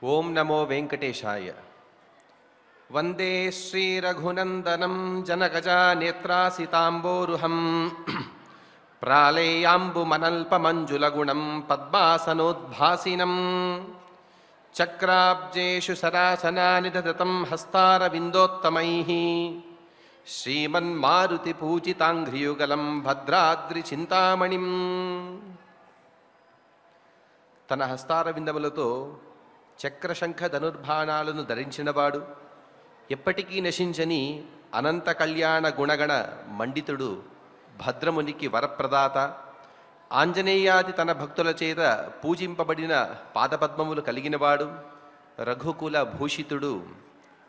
ఓం నమో వెంకటేశాయ. వందే శ్రీరఘునందనం జనగజానేత్రాసితాంబోరుహం ప్రాళేయాంబుమనల్పమంజులగుణం పద్మాసనోద్భాసినం చక్రాబ్జేషు సరాసనాని దదతం హస్తారవిందోత్తమైః శ్రీమన్మారుతిపూజితాంఘ్రియుగలం భద్రాద్రిచింతామణిం. తన హస్తారవిందములతో చక్రశంఖ ధనుర్బాణాలను ధరించినవాడు, ఎప్పటికీ నశించని అనంత కళ్యాణ గుణగణ మండితుడు, భద్రమునికి వరప్రదాత, ఆంజనేయాది తన భక్తుల చేత పూజింపబడిన పాదపద్మములు కలిగినవాడు, రఘుకుల భూషితుడు,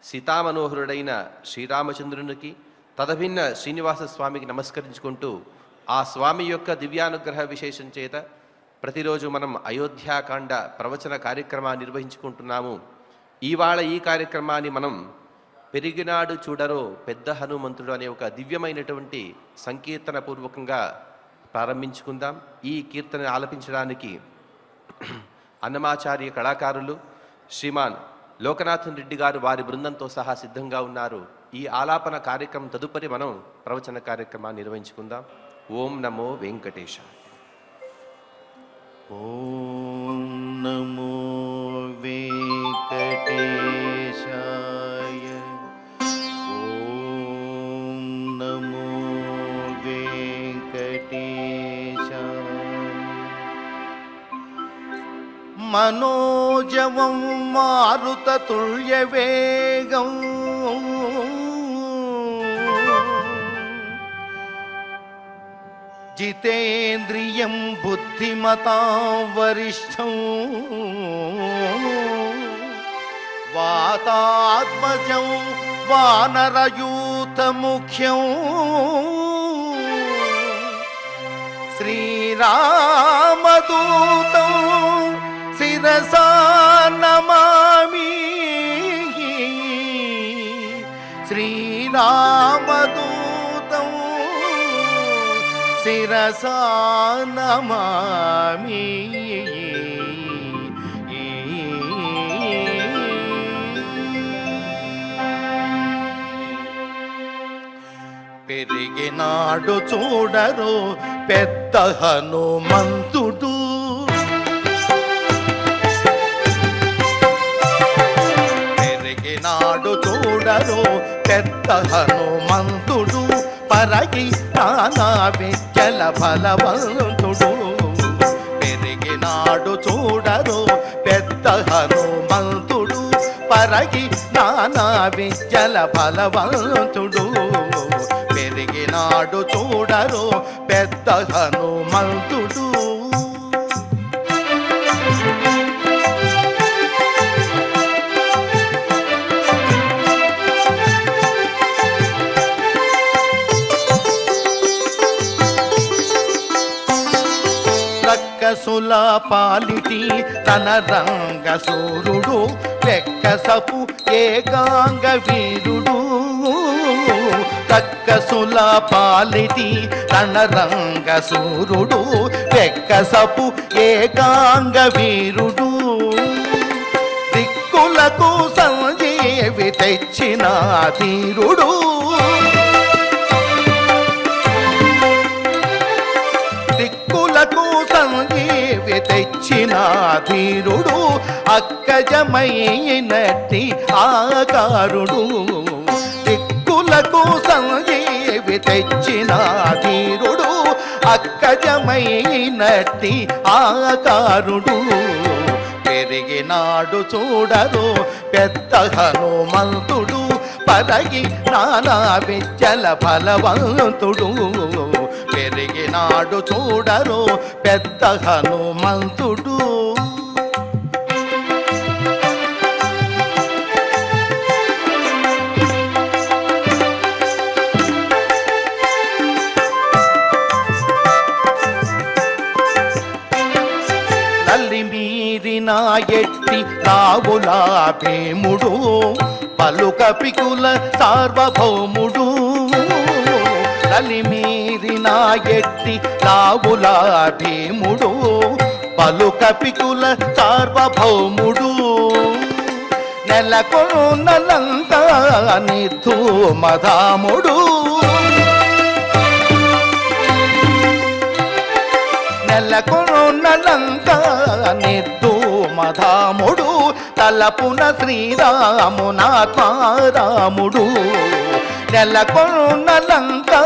సీతామనోహరుడైన శ్రీరామచంద్రునికి తదభిన్న శ్రీనివాస స్వామికి నమస్కరించుకుంటూ ఆ స్వామి యొక్క దివ్యానుగ్రహ విశేషం చేత ప్రతిరోజు మనం అయోధ్యాకాండ ప్రవచన కార్యక్రమాన్ని నిర్వహించుకుంటున్నాము. ఇవాళ ఈ కార్యక్రమాన్ని మనం పెరిగినాడు చూడరో పెద్ద హనుమంతుడు అనే ఒక దివ్యమైనటువంటి సంకీర్తన పూర్వకంగా ప్రారంభించుకుందాం. ఈ కీర్తన ఆలపించడానికి అన్నమాచార్య కళాకారులు శ్రీమాన్ లోకనాథన్ రెడ్డి గారు వారి బృందంతో సహా సిద్ధంగా ఉన్నారు. ఈ ఆలాపన కార్యక్రమం తదుపరి మనం ప్రవచన కార్యక్రమాన్ని నిర్వహించుకుందాం. ఓం నమో వెంకటేశాయ. ఓం నమో వెంకటేశాయ. ఓం నమో వెంకటేశాయ. మనోజవం మారుతతుల్యవేగం జితేంద్రియం బుద్ధిమతాం వరిష్ఠం వాతాత్మజం వానరయూతముఖ్యం శ్రీరామదూతం శిరసా నమామి. శ్రీరామదూతం శిరసా నమామి. పెరిగినాడు చూడరు పెద్ద హనుమంతుడు, పెరిగినాడు చూడరు పెద్ద హనుమంతుడు, పరగి నానా విద్యల బలవంతుడు. పెరిగినాడు చూడరు పెద్ద హనుమంతుడు, పరగి నానా విద్యల బలవంతుడు. పెరిగినాడు చూడరు పెద్ద హనుమంతుడు. రక్కసుల పాలిటి తన రంగ సూరుడు, వెక్కసపు ఏకాంగ వీరుడు. రక్కసుల పాలిటి తన రంగ సూరుడు, వెక్కసపు ఏకాంగ వీరుడు. దిక్కులకు సంజీవి తెచ్చిన ధీరుడు, సంజీవి తెచ్చిన ధీరుడు. అక్కజమైనట్టి ఆకారుడు, దిక్కులకు సంజీవి తెచ్చిన ధీరుడు. అక్కజమైనట్టి ఆకారుడు. పెరిగినాడు చూడరు పెద్ద హనుమంతుడు, పరగి నానా విద్యల బలవంతుడు. పెరిగినాడు చూడరు పెద్ద హనుమంతుడు. తల్లి మీరిన ఎట్టి రావులా భీముడు, పలుక పికుల సార్వభౌముడు. తలిమీరిన ఎట్టి రావులా భీముడు, పలుక పికుల సార్వభౌముడు. నెలకొన్న లంకా నిధూమధాముడు నెలకొన్న లంకా నిధూమధాముడు తలపున శ్రీరామునాత్మారాముడు నెలకొన్న లంకా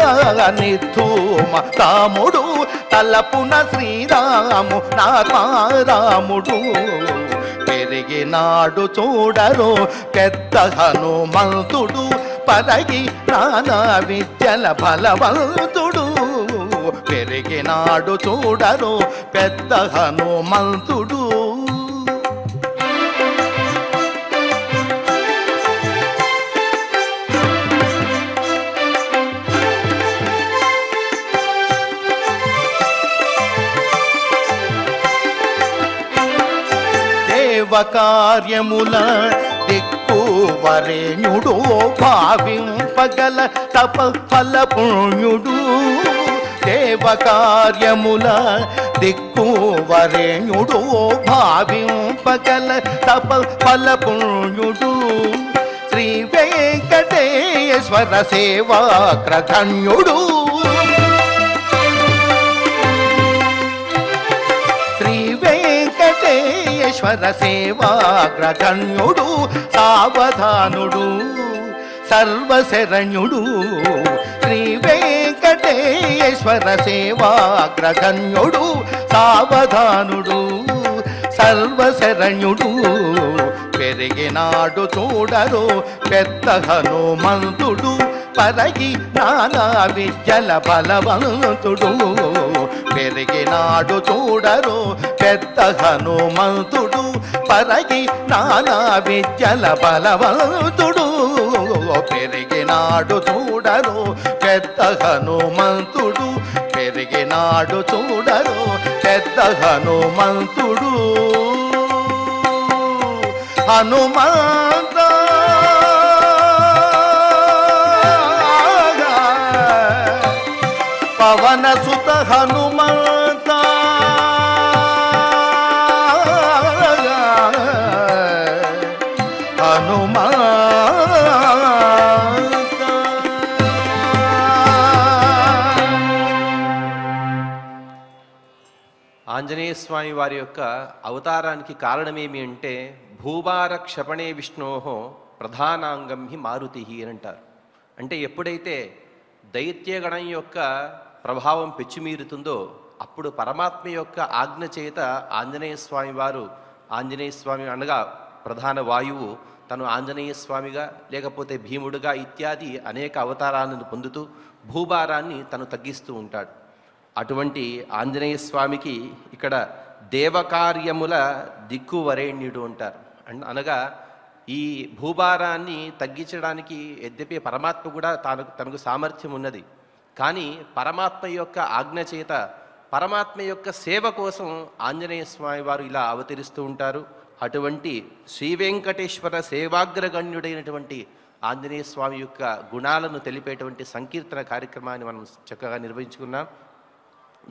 నిధూమధాముడు తలపున శ్రీరామునాత్మారాముడు పెరిగినాడు చూడరు పెద్ద హనుమంతుడు పరగి నానా విద్యల బలవంతుడు పెరిగినాడు చూడరు పెద్ద హనుమంతుడు దేవకార్యముల దిక్కు వరేణ్యుడు భావింపగల తప ఫల పుణ్యుడు దేవకార్యముల దిక్కు వరేణ్యుడు భావింపగల తప ఫల పుణ్యుడు శ్రీ వెంకటేశ్వర సేవాగ్రగణ్యుడు శ్రీ వెంకటేశ్వర సేవాగ్రగణ్యుడు సావధానుడు సర్వశరణ్యుడు శ్రీ వెంకటేశ్వర సేవాగ్రగణ్యుడు సావధానుడు సర్వశరణ్యుడు పెరిగినాడు చూడరు పెద్ద హనుమంతుడు పరగి నానా విద్యల బలవంతుడు పెరిగినాడు చూడరు పెద్ద హనుమంతుడు పరగి నానా విద్యల బలవంతుడు పెరిగినాడు చూడరు పెద్ద హనుమంతుడు పెరిగినాడు చూడరు పెద్ద హనుమంతుడు హనుమంత పవన సుత హనుమంత ఆంజనేయ స్వామి వారి యొక్క అవతారానికి కారణమేమి అంటే భూభార క్షపణే విష్ణోహో ప్రధానాంగం హి మారుతి అని అంటారు. అంటే ఎప్పుడైతే దైత్యగణం యొక్క ప్రభావం పెచ్చుమీరుతుందో అప్పుడు పరమాత్మ యొక్క ఆజ్ఞ చేత ఆంజనేయ స్వామి వారు ఆంజనేయ స్వామి అనగా ప్రధాన వాయువు తను ఆంజనేయ స్వామిగా లేకపోతే భీముడుగా ఇత్యాది అనేక అవతారాలను పొందుతూ భూభారాన్ని తను తగ్గిస్తూ ఉంటాడు. అటువంటి ఆంజనేయ స్వామికి ఇక్కడ దేవకార్యముల దిక్కు వరేణ్యుడు అంటారు. అనగా ఈ భూభారాన్ని తగ్గించడానికి యద్యపి పరమాత్మ కూడా తనకు సామర్థ్యం ఉన్నది, కానీ పరమాత్మ యొక్క ఆజ్ఞ చేత పరమాత్మ యొక్క సేవ కోసం ఆంజనేయ స్వామి వారు ఇలా అవతరిస్తూ ఉంటారు. అటువంటి శ్రీ వెంకటేశ్వర సేవాగ్రగణ్యుడైనటువంటి ఆంజనేయ స్వామి యొక్క గుణాలను తెలిపేటువంటి సంకీర్తన కార్యక్రమాన్ని మనం చక్కగా నిర్వహించుకున్నాం.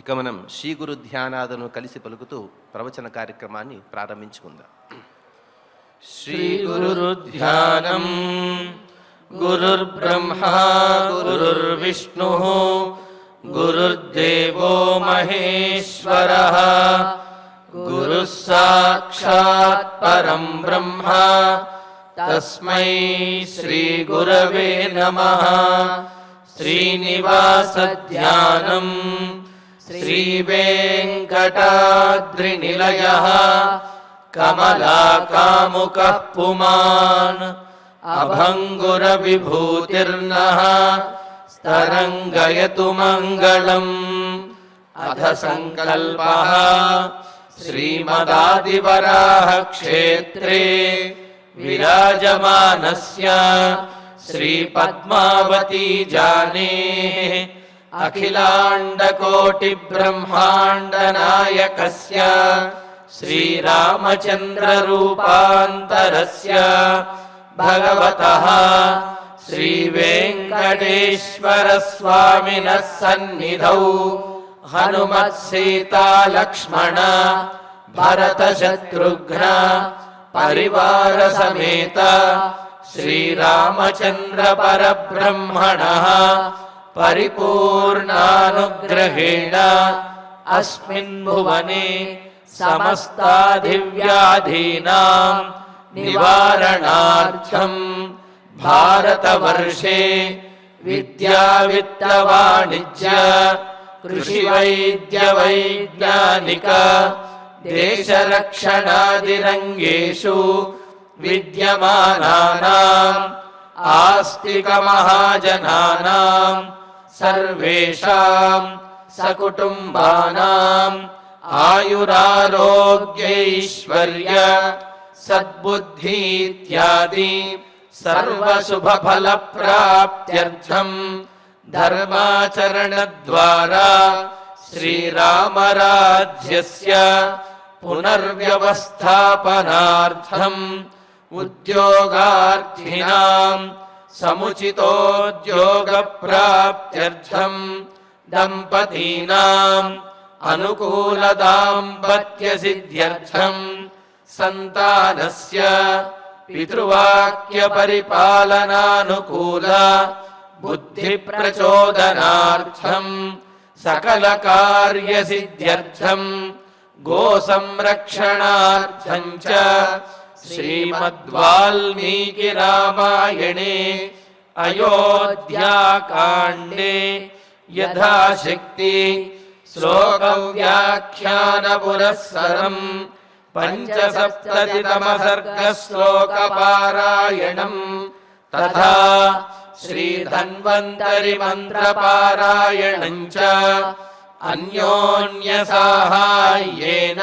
ఇక మనం శ్రీ గురు ధ్యానాదను కలిసి పలుకుతూ ప్రవచన కార్యక్రమాన్ని ప్రారంభించుకుందాం. శ్రీ గురు ధ్యానం గురుర్బ్రహ్మా గురుర్విష్ణుః గురుర్దేవో మహేశ్వరః గురుః సాక్షాత్ పరం బ్రహ్మ తస్మై శ్రీ గురవే నమః. శ్రీనివాస ధ్యానం శ్రీ వెంకటాద్రినిలయః కమలాకాముకః పుమాన్ అభంగుర విభూతిర్నః స్తరంగయతు మంగళం. అథ సంకల్పః శ్రీమదాదివరాహ క్షేత్రే విరాజమానస్య శ్రీ పద్మావతీ జానేః అఖిలాండకోటి బ్రహ్మాండ నాయకస్య శ్రీరామచంద్ర రూపాంతరస్య భగవతః శ్రీ వెంకటేశ్వర స్వామినః సన్నిధౌ హనుమత్ సీతా లక్ష్మణ భరత శత్రుఘ్న పరివార సమేత శ్రీరామచంద్ర పరబ్రహ్మణః పరిపూర్ణానుగ్రహేణ అస్మిన్ భువనే సమస్తాదివ్యాధీనాం నివారణార్థం భారతవర్షే విద్యా విత్త వాణిజ్య కృషి వైద్య వైజ్ఞానిక దేశరక్షణాదిరంగేషు విద్యమానానాం ఆస్తిక మహాజనానాం సర్వేషాం సకుటుంబానాం ఆయురారోగ్యైశ్వర్య సద్బుద్ధి ఇత్యాది సర్వశుభఫల ప్రాప్త్యర్థం ధర్మాచరణ ద్వారా శ్రీరామరాజ్యస్య పునర్వ్యవస్థాపనార్థం ఉద్యోగార్థినాం సముచితోద్యోగ ప్రాప్త్యర్థం దంపతీనాం అనుకూల దాంపత్య సిద్ధ్యర్థం సంతానస్య పితృవాక్య పరిపాలనానుకూల బుద్ధి ప్రచోదనార్థం సకల కార్య సిద్ధ్యర్థం గో సంరక్షణార్థం చ శ్రీమద్వాల్మీకి రామాయణే అయోధ్యాకాండే యథాశక్తి శ్లోక వ్యాఖ్యాన పురస్సరం పంచసప్తతితమ సర్గ శ్లోక పారాయణం తథా శ్రీ ధన్వంతరి మంత్ర పారాయణం చ అన్యోన్య సాహాయ్యేన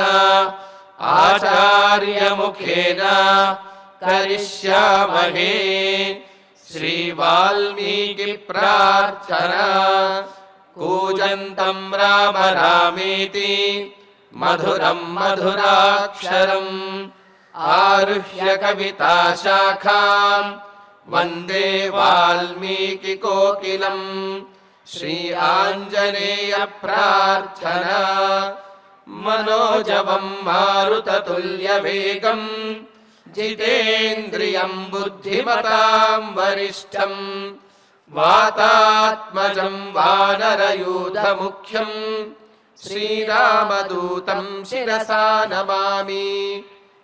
ఆచార్య ముఖేన కరిష్యామహే. శ్రీ వాల్మీకి ప్రార్థనా. కూజంతం రామ రామేతి మధురం మధురాక్షరం ఆరుహ్య కవితా శాఖాం వందే వాల్మీకి కోకిలం. శ్రీ ఆంజనేయ ప్రార్థనా. మనోజవం మారుతతుల్య వేగం జితేంద్రియం బుద్ధిమతాం వరిష్టం వాతాత్మజం వానరయూథముఖ్యం శ్రీరామదూతం శిరసా నమామి.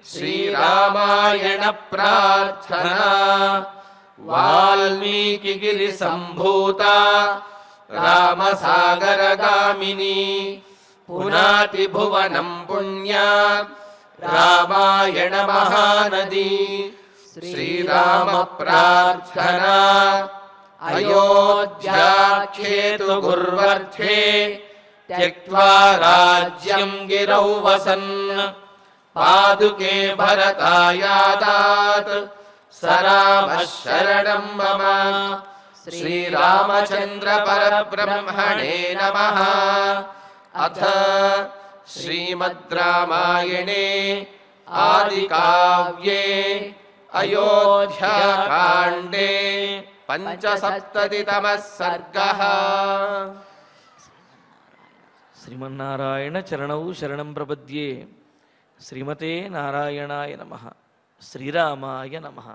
శ్రీరామాయణ ప్రార్థనా. వాల్మీకి గిరి సంభూత రామసాగరగామిని పునాతి భువనం పుణ్యా రామాయణ మహానది. శ్రీరామ ప్రార్థనా. అయోధ్యాఖ్యేతు గుర్వర్ధే త్యక్త్వా రాజ్యం గిరౌ వసన్ పాదుకే భరతాయాదాత్ సరామ శరణం మమ. శ్రీరామచంద్ర పరబ్రహ్మణే నమః. అథ శ్రీమద్ రామాయణే ఆదికావ్యే అయోధ్యాకాండే పంచసప్తతితమః సర్గః. శ్రీమన్నారాయణ చరణౌ శరణం ప్రపద్యే. శ్రీమతే నారాయణాయ నమః. శ్రీరామాయ నమః.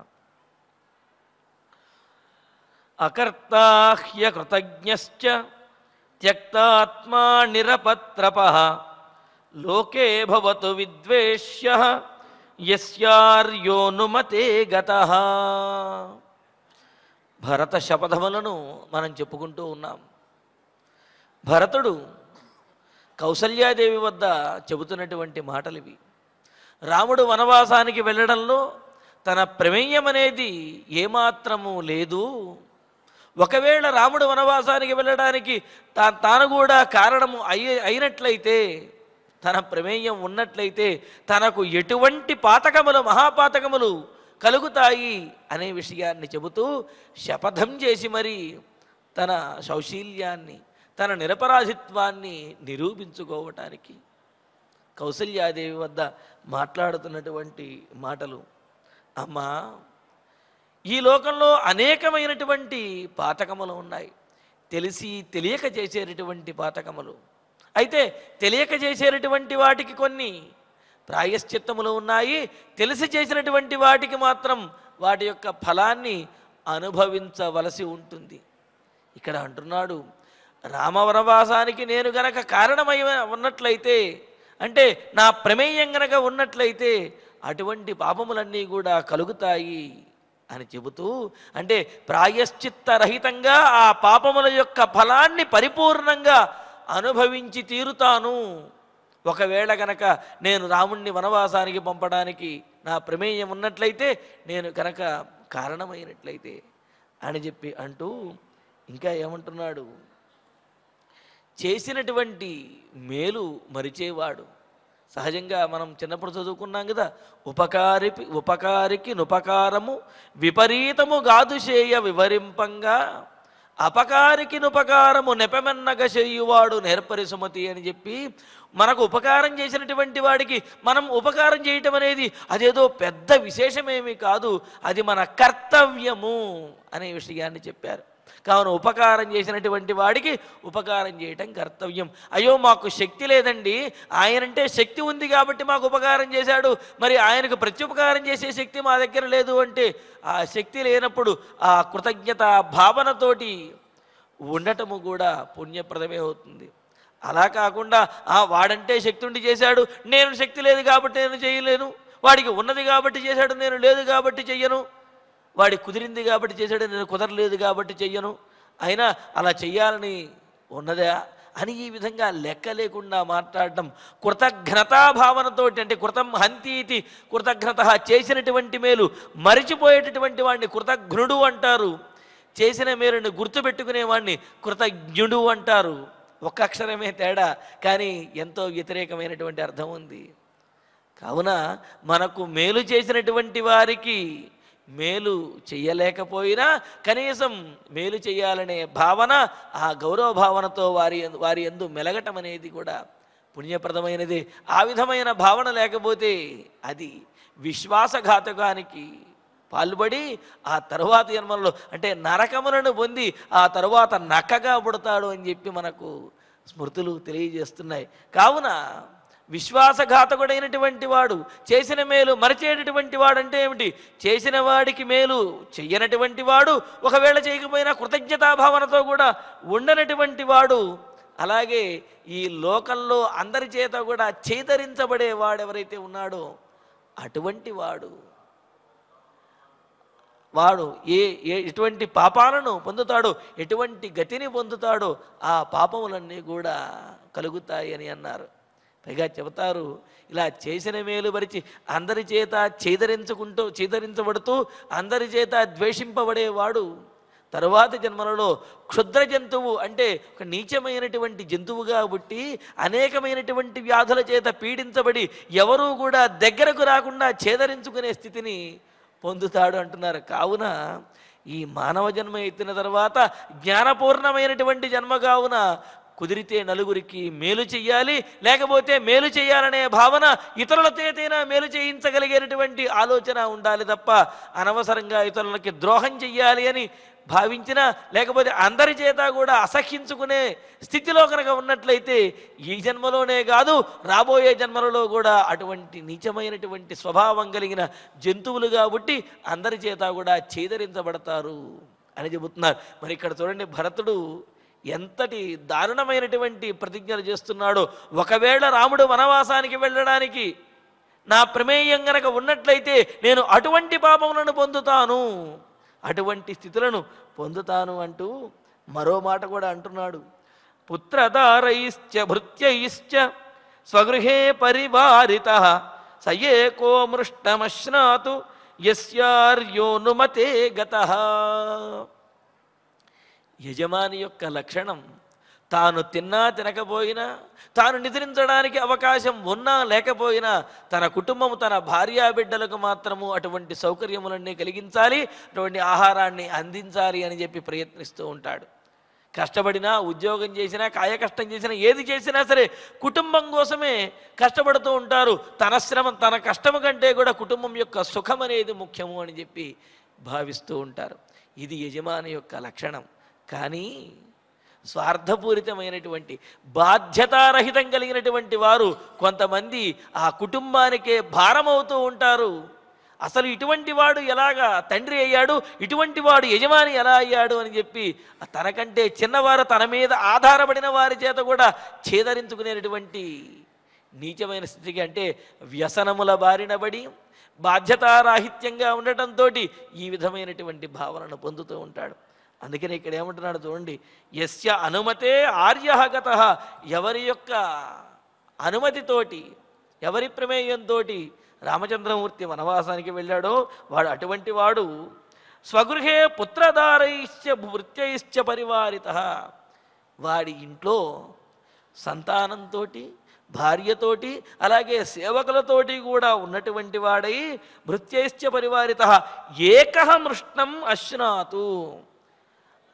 అకర్తాహ్య కృతజ్ఞశ్చ త్యక్తాత్మా నిరపత్రపః లోకే భవతు విద్వేష్యః యస్యార్యోనుమతే గతః. భరత శపథములను మనం చెప్పుకుంటూ ఉన్నాం. భరతుడు కౌసల్యాదేవి వద్ద చెబుతున్నటువంటి మాటలు ఇవి. రాముడు వనవాసానికి వెళ్ళడంలో తన ప్రమేయం అనేది ఏమాత్రము లేదు. ఒకవేళ రాముడు వనవాసానికి వెళ్ళడానికి తాను కూడా కారణము అయినట్లయితే, తన ప్రమేయం ఉన్నట్లయితే తనకు ఎటువంటి పాతకములు మహాపాతకములు కలుగుతాయి అనే విషయాన్ని చెబుతూ శపథం చేసి మరి తన సౌశీల్యాన్ని, తన నిరపరాధిత్వాన్ని నిరూపించుకోవటానికి కౌసల్యాదేవి వద్ద మాట్లాడుతున్నటువంటి మాటలు. అమ్మా, ఈ లోకంలో అనేకమైనటువంటి పాతకములు ఉన్నాయి. తెలిసి తెలియక చేసేటటువంటి పాతకములు. అయితే తెలియక చేసేటటువంటి వాటికి కొన్ని ప్రాయశ్చిత్తములు ఉన్నాయి. తెలిసి చేసినటువంటి వాటికి మాత్రం వాటి యొక్క ఫలాన్ని అనుభవించవలసి ఉంటుంది. ఇక్కడ అంటున్నాడు, రామవనవాసానికి నేను గనక కారణమై ఉన్నట్లయితే, అంటే నా ప్రమేయం గనక ఉన్నట్లయితే అటువంటి పాపములన్నీ కూడా కలుగుతాయి అని చెబుతూ, అంటే ప్రాయశ్చిత్తరహితంగా ఆ పాపముల యొక్క ఫలాన్ని పరిపూర్ణంగా అనుభవించి తీరుతాను. ఒకవేళ గనక నేను రాముణ్ణి వనవాసానికి పంపడానికి నా ప్రమేయం ఉన్నట్లయితే, నేను కనుక కారణమైనట్లయితే అని చెప్పి అంటూ ఇంకా ఏమంటున్నాడు, చేసినటువంటి మేలు మరిచేవాడు. సహజంగా మనం చిన్నప్పుడు చదువుకున్నాం కదా, ఉపకారికి నుపకారము విపరీతము గాదు చేయ వివరింపంగా అపకారికి నుపకారము నెపమెన్నగ చేయువాడు నేర్పరి సుమతి అని చెప్పి, మనకు ఉపకారం చేసినటువంటి వాడికి మనం ఉపకారం చేయటం అనేది అదేదో పెద్ద విశేషమేమీ కాదు, అది మన కర్తవ్యము అనే విషయాన్ని చెప్పారు. కావున ఉపకారం చేసినటువంటి వాడికి ఉపకారం చేయటం కర్తవ్యం. అయ్యో మాకు శక్తి లేదండి, ఆయనంటే శక్తి ఉంది కాబట్టి మాకు ఉపకారం చేశాడు, మరి ఆయనకు ప్రత్యుపకారం చేసే శక్తి మా దగ్గర లేదు అంటే, ఆ శక్తి లేనప్పుడు ఆ కృతజ్ఞత భావనతోటి ఉండటము కూడా పుణ్యప్రదమే అవుతుంది. అలా కాకుండా వాడంటే శక్తి ఉండి చేశాడు, నేను శక్తి లేదు కాబట్టి నేను చేయలేను, వాడికి ఉన్నది కాబట్టి చేశాడు నేను లేదు కాబట్టి చెయ్యను, వాడి కుదిరింది కాబట్టి చేశాడు నేను కుదరలేదు కాబట్టి చెయ్యను, అయినా అలా చెయ్యాలని ఉన్నదా అని ఈ విధంగా లెక్క లేకుండా మాట్లాడటం కృతజ్ఞతాభావనతో, అంటే కృతం హంతీతి కృతజ్ఞత, చేసినటువంటి మేలు మరిచిపోయేటటువంటి వాడిని కృతజ్ఞుడు అంటారు, చేసిన మేలుని గుర్తుపెట్టుకునేవాడిని కృతజ్ఞుడు అంటారు. ఒక్క అక్షరమే తేడా, కానీ ఎంతో వ్యతిరేకమైనటువంటి అర్థం ఉంది. కావున మనకు మేలు చేసినటువంటి వారికి మేలు చెయ్యలేకపోయినా కనీసం మేలు చేయాలనే భావన, ఆ గౌరవ భావనతో వారి యందు మెలగటం అనేది కూడా పుణ్యప్రదమైనది. ఆ విధమైన భావన లేకపోతే అది విశ్వాసఘాతకానికి పాల్పడి ఆ తరువాత జన్మల్లో అంటే నరకములను పొంది ఆ తరువాత నక్కగా పుడతాడు అని చెప్పి మనకు స్మృతులు తెలియజేస్తున్నాయి. కావున విశ్వాసఘాతకుడైనటువంటి వాడు, చేసిన మేలు మరచేటటువంటి వాడు అంటే ఏమిటి, చేసిన వాడికి మేలు చెయ్యనటువంటి వాడు, ఒకవేళ చేయకపోయినా కృతజ్ఞతాభావనతో కూడా ఉండనటువంటి వాడు, అలాగే ఈ లోకంలో అందరి చేత కూడా చేదరించబడే వాడు ఎవరైతే ఉన్నాడో అటువంటి వాడు ఎటువంటి పాపాలను పొందుతాడో, ఎటువంటి గతిని పొందుతాడో ఆ పాపములన్నీ కూడా కలుగుతాయి అని అన్నారు. పైగా చెబుతారు, ఇలా చేసిన మేలు మరిచి అందరి చేత చేదరించబడుతూ అందరి చేత ద్వేషింపబడేవాడు తరువాతి జన్మలలో క్షుద్ర జంతువు, అంటే ఒక నీచమైనటువంటి జంతువుగా పుట్టి అనేకమైనటువంటి వ్యాధుల చేత పీడించబడి ఎవరూ కూడా దగ్గరకు రాకుండా చేదరించుకునే స్థితిని పొందుతాడు అంటున్నారు. కావున ఈ మానవ జన్మ ఎత్తిన తర్వాత జ్ఞానపూర్ణమైనటువంటి జన్మ కావున కుదిరితే నలుగురికి మేలు చెయ్యాలి, లేకపోతే మేలు చేయాలనే భావన ఇతరులతో ఏదైనా మేలు చేయించగలిగేటటువంటి ఆలోచన ఉండాలి తప్ప అనవసరంగా ఇతరులకి ద్రోహం చెయ్యాలి అని భావించినా, లేకపోతే అందరి చేత కూడా అసహ్యించుకునే స్థితిలో కనుక ఉన్నట్లయితే ఈ జన్మలోనే కాదు రాబోయే జన్మలలో కూడా అటువంటి నీచమైనటువంటి స్వభావం కలిగిన జంతువులుగా పుట్టి అందరి చేత కూడా చేదరించబడతారు అని చెబుతున్నారు. మరి ఇక్కడ చూడండి, భరతుడు ఎంతటి దారుణమైనటువంటి ప్రతిజ్ఞలు చేస్తున్నాడో. ఒకవేళ రాముడు వనవాసానికి వెళ్ళడానికి నా ప్రమేయం గనక ఉన్నట్లయితే నేను అటువంటి పాపములను పొందుతాను, అటువంటి స్థితులను పొందుతాను అంటూ మరో మాట కూడా అంటున్నాడు. పుత్రదారైశ్చ భృత్యైశ్చ స్వగృహే పరివారితః సయేకో మృష్టమశ్నాతు యస్యార్యోనుమతే గతః. యజమాని యొక్క లక్షణం తాను తిన్నా తినకపోయినా, తాను నిద్రించడానికి అవకాశం ఉన్నా లేకపోయినా తన కుటుంబం తన భార్యా బిడ్డలకు మాత్రము అటువంటి సౌకర్యములన్నీ కలిగించాలి, అటువంటి ఆహారాన్ని అందించాలి అని చెప్పి ప్రయత్నిస్తూ ఉంటాడు. కష్టపడినా, ఉద్యోగం చేసినా, కాయకష్టం చేసినా, ఏది చేసినా సరే కుటుంబం కోసమే కష్టపడుతూ ఉంటారు. తన శ్రమ తన కష్టము కంటే కూడా కుటుంబం యొక్క సుఖం అనేది ముఖ్యము అని చెప్పి భావిస్తూ ఉంటారు. ఇది యజమాని యొక్క లక్షణం. కానీ స్వార్థపూరితమైనటువంటి బాధ్యతారహితం కలిగినటువంటి వారు కొంతమంది ఆ కుటుంబానికే భారమవుతూ ఉంటారు. అసలు ఇటువంటి వాడు ఎలాగా తండ్రి అయ్యాడు, ఇటువంటి వాడు యజమాని ఎలా అయ్యాడు అని చెప్పి తనకంటే చిన్నవారు తన మీద ఆధారపడిన వారి చేత కూడా ఛేదరించుకునేటువంటి నీచమైన స్థితికి, అంటే వ్యసనముల బారినబడి బాధ్యతారాహిత్యంగా ఉండటంతో ఈ విధమైనటువంటి భావనను పొందుతూ ఉంటాడు. అందుకని ఇక్కడ ఏమంటున్నాడు చూడండి, యస్య అనుమతే ఆర్యగత, ఎవరి యొక్క అనుమతితోటి, ఎవరి ప్రమేయంతో రామచంద్రమూర్తి వనవాసానికి వెళ్ళాడో వాడు అటువంటి వాడు స్వగృహే పుత్రదారైశ్చ భృత్యైశ్చ పరివారిత, వాడి ఇంట్లో సంతానంతో భార్యతోటి అలాగే సేవకులతోటి కూడా ఉన్నటువంటి వాడై భృత్యైశ్చ పరివారిత ఏకః మృష్ణం అశ్నాతు,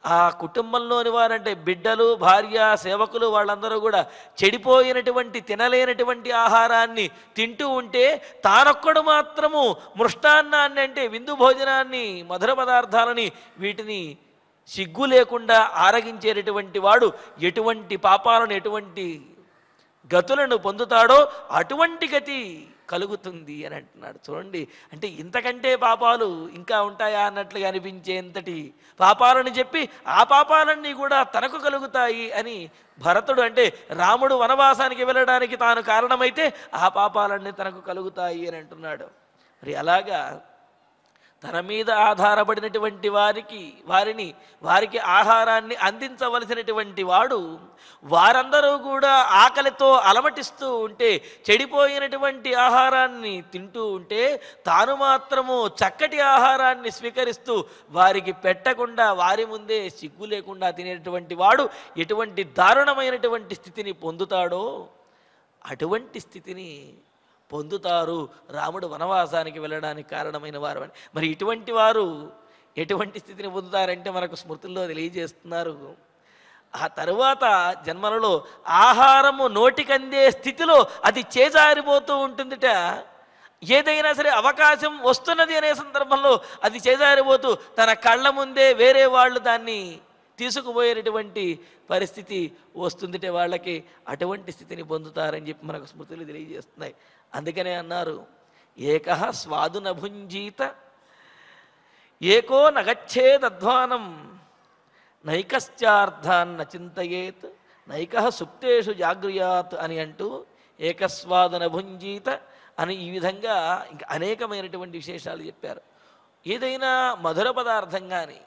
ఆ కుటుంబంలోని వారంటే బిడ్డలు భార్య సేవకులు వాళ్ళందరూ కూడా చెడిపోయినటువంటి తినలేనటువంటి ఆహారాన్ని తింటూ ఉంటే తానొక్కడు మాత్రము మృష్టాన్నాన్ని అంటే విందు భోజనాన్ని మధుర పదార్థాలని వీటిని సిగ్గు లేకుండా ఆరగించేటటువంటి వాడు ఎటువంటి పాపాలను ఎటువంటి గతులను పొందుతాడో అటువంటి గతి కలుగుతుంది అని అంటున్నాడు. చూడండి, అంటే ఇంతకంటే పాపాలు ఇంకా ఉంటాయా అన్నట్లుగా అనిపించేంతటి పాపాలను చెప్పి ఆ పాపాలన్నీ కూడా తనకు కలుగుతాయి అని భరతుడు, అంటే రాముడు వనవాసానికి వెళ్ళడానికి తాను కారణమైతే ఆ పాపాలన్నీ తనకు కలుగుతాయి అని అంటున్నాడు. మరి అలాగా తన మీద ఆధారపడినటువంటి వారికి ఆహారాన్ని అందించవలసినటువంటి వాడు వారందరూ కూడా ఆకలితో అలమటిస్తూ ఉంటే చెడిపోయినటువంటి ఆహారాన్ని తింటూ ఉంటే తాను మాత్రము చక్కటి ఆహారాన్ని స్వీకరిస్తూ వారికి పెట్టకుండా వారి ముందే సిగ్గు లేకుండా తినేటువంటి వాడు ఎటువంటి దారుణమైనటువంటి స్థితిని పొందుతాడో అటువంటి స్థితిని పొందుతారు రాముడు వనవాసానికి వెళ్ళడానికి కారణమైన వారు అని. మరి ఇటువంటి వారు ఎటువంటి స్థితిని పొందుతారంటే మనకు స్మృతుల్లో తెలియజేస్తున్నారు. ఆ తరువాత జన్మలలో ఆహారము నోటికందే స్థితిలో అది చేజారిపోతూ ఉంటుందిట. ఏదైనా సరే అవకాశం వస్తున్నది అనే సందర్భంలో అది చేజారిపోతూ తన కళ్ళ ముందే వేరే వాళ్ళు దాన్ని తీసుకుపోయేటటువంటి పరిస్థితి వస్తుందిటే వాళ్ళకి అటువంటి స్థితిని పొందుతారని చెప్పి మనకు స్మృతులు తెలియజేస్తున్నాయి. అందుకనే అన్నారు, ఏకః స్వాదు నభుంజీత ఏకో నగచ్చేదధ్వానం నైకశ్చార్థాన్న చింతయేత్ నైకః సుప్తేషు జాగృయాత్ అని అంటూ ఏకస్వాదు నభుంజీత అని ఈ విధంగా ఇంకా అనేకమైనటువంటి విశేషాలు చెప్పారు. ఏదైనా మధుర పదార్థం కానీ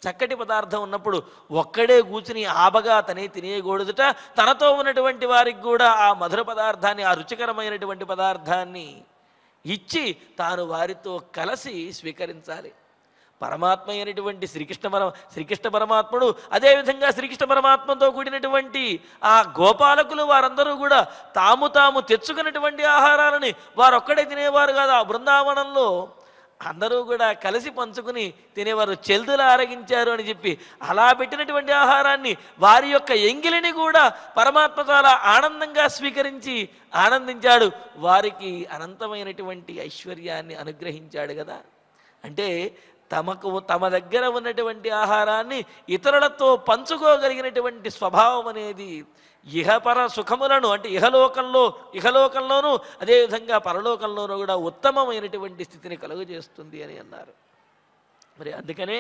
చక్కటి పదార్థం ఉన్నప్పుడు ఒక్కడే కూర్చుని ఆబగా తనే తినేయకూడదుట. తనతో ఉన్నటువంటి వారికి కూడా ఆ మధుర పదార్థాన్ని, ఆ రుచికరమైనటువంటి పదార్థాన్ని ఇచ్చి తాను వారితో కలిసి స్వీకరించాలి. పరమాత్మ అయినటువంటి శ్రీకృష్ణ పరమాత్ముడు, అదేవిధంగా శ్రీకృష్ణ పరమాత్మతో కూడినటువంటి ఆ గోపాలకులు వారందరూ కూడా తాము తెచ్చుకున్నటువంటి ఆహారాలని వారొక్కడే తినేవారు కాదు. ఆ బృందావనంలో అందరూ కూడా కలిసి పంచుకుని తినేవారు. చెల్దులు ఆరగించారు అని చెప్పి అలా పెట్టినటువంటి ఆహారాన్ని వారి యొక్క ఎంగిలిని కూడా పరమాత్మ చాలా ఆనందంగా స్వీకరించి ఆనందించాడు. వారికి అనంతమైనటువంటి ఐశ్వర్యాన్ని అనుగ్రహించాడు కదా. అంటే తమ దగ్గర ఉన్నటువంటి ఆహారాన్ని ఇతరులతో పంచుకోగలిగినటువంటి స్వభావం అనేది ఇహపర సుఖములను, అంటే ఇహలోకంలోనూ అదేవిధంగా పరలోకంలోనూ కూడా ఉత్తమమైనటువంటి స్థితిని కలుగజేస్తుంది అని అన్నారు. మరి అందుకనే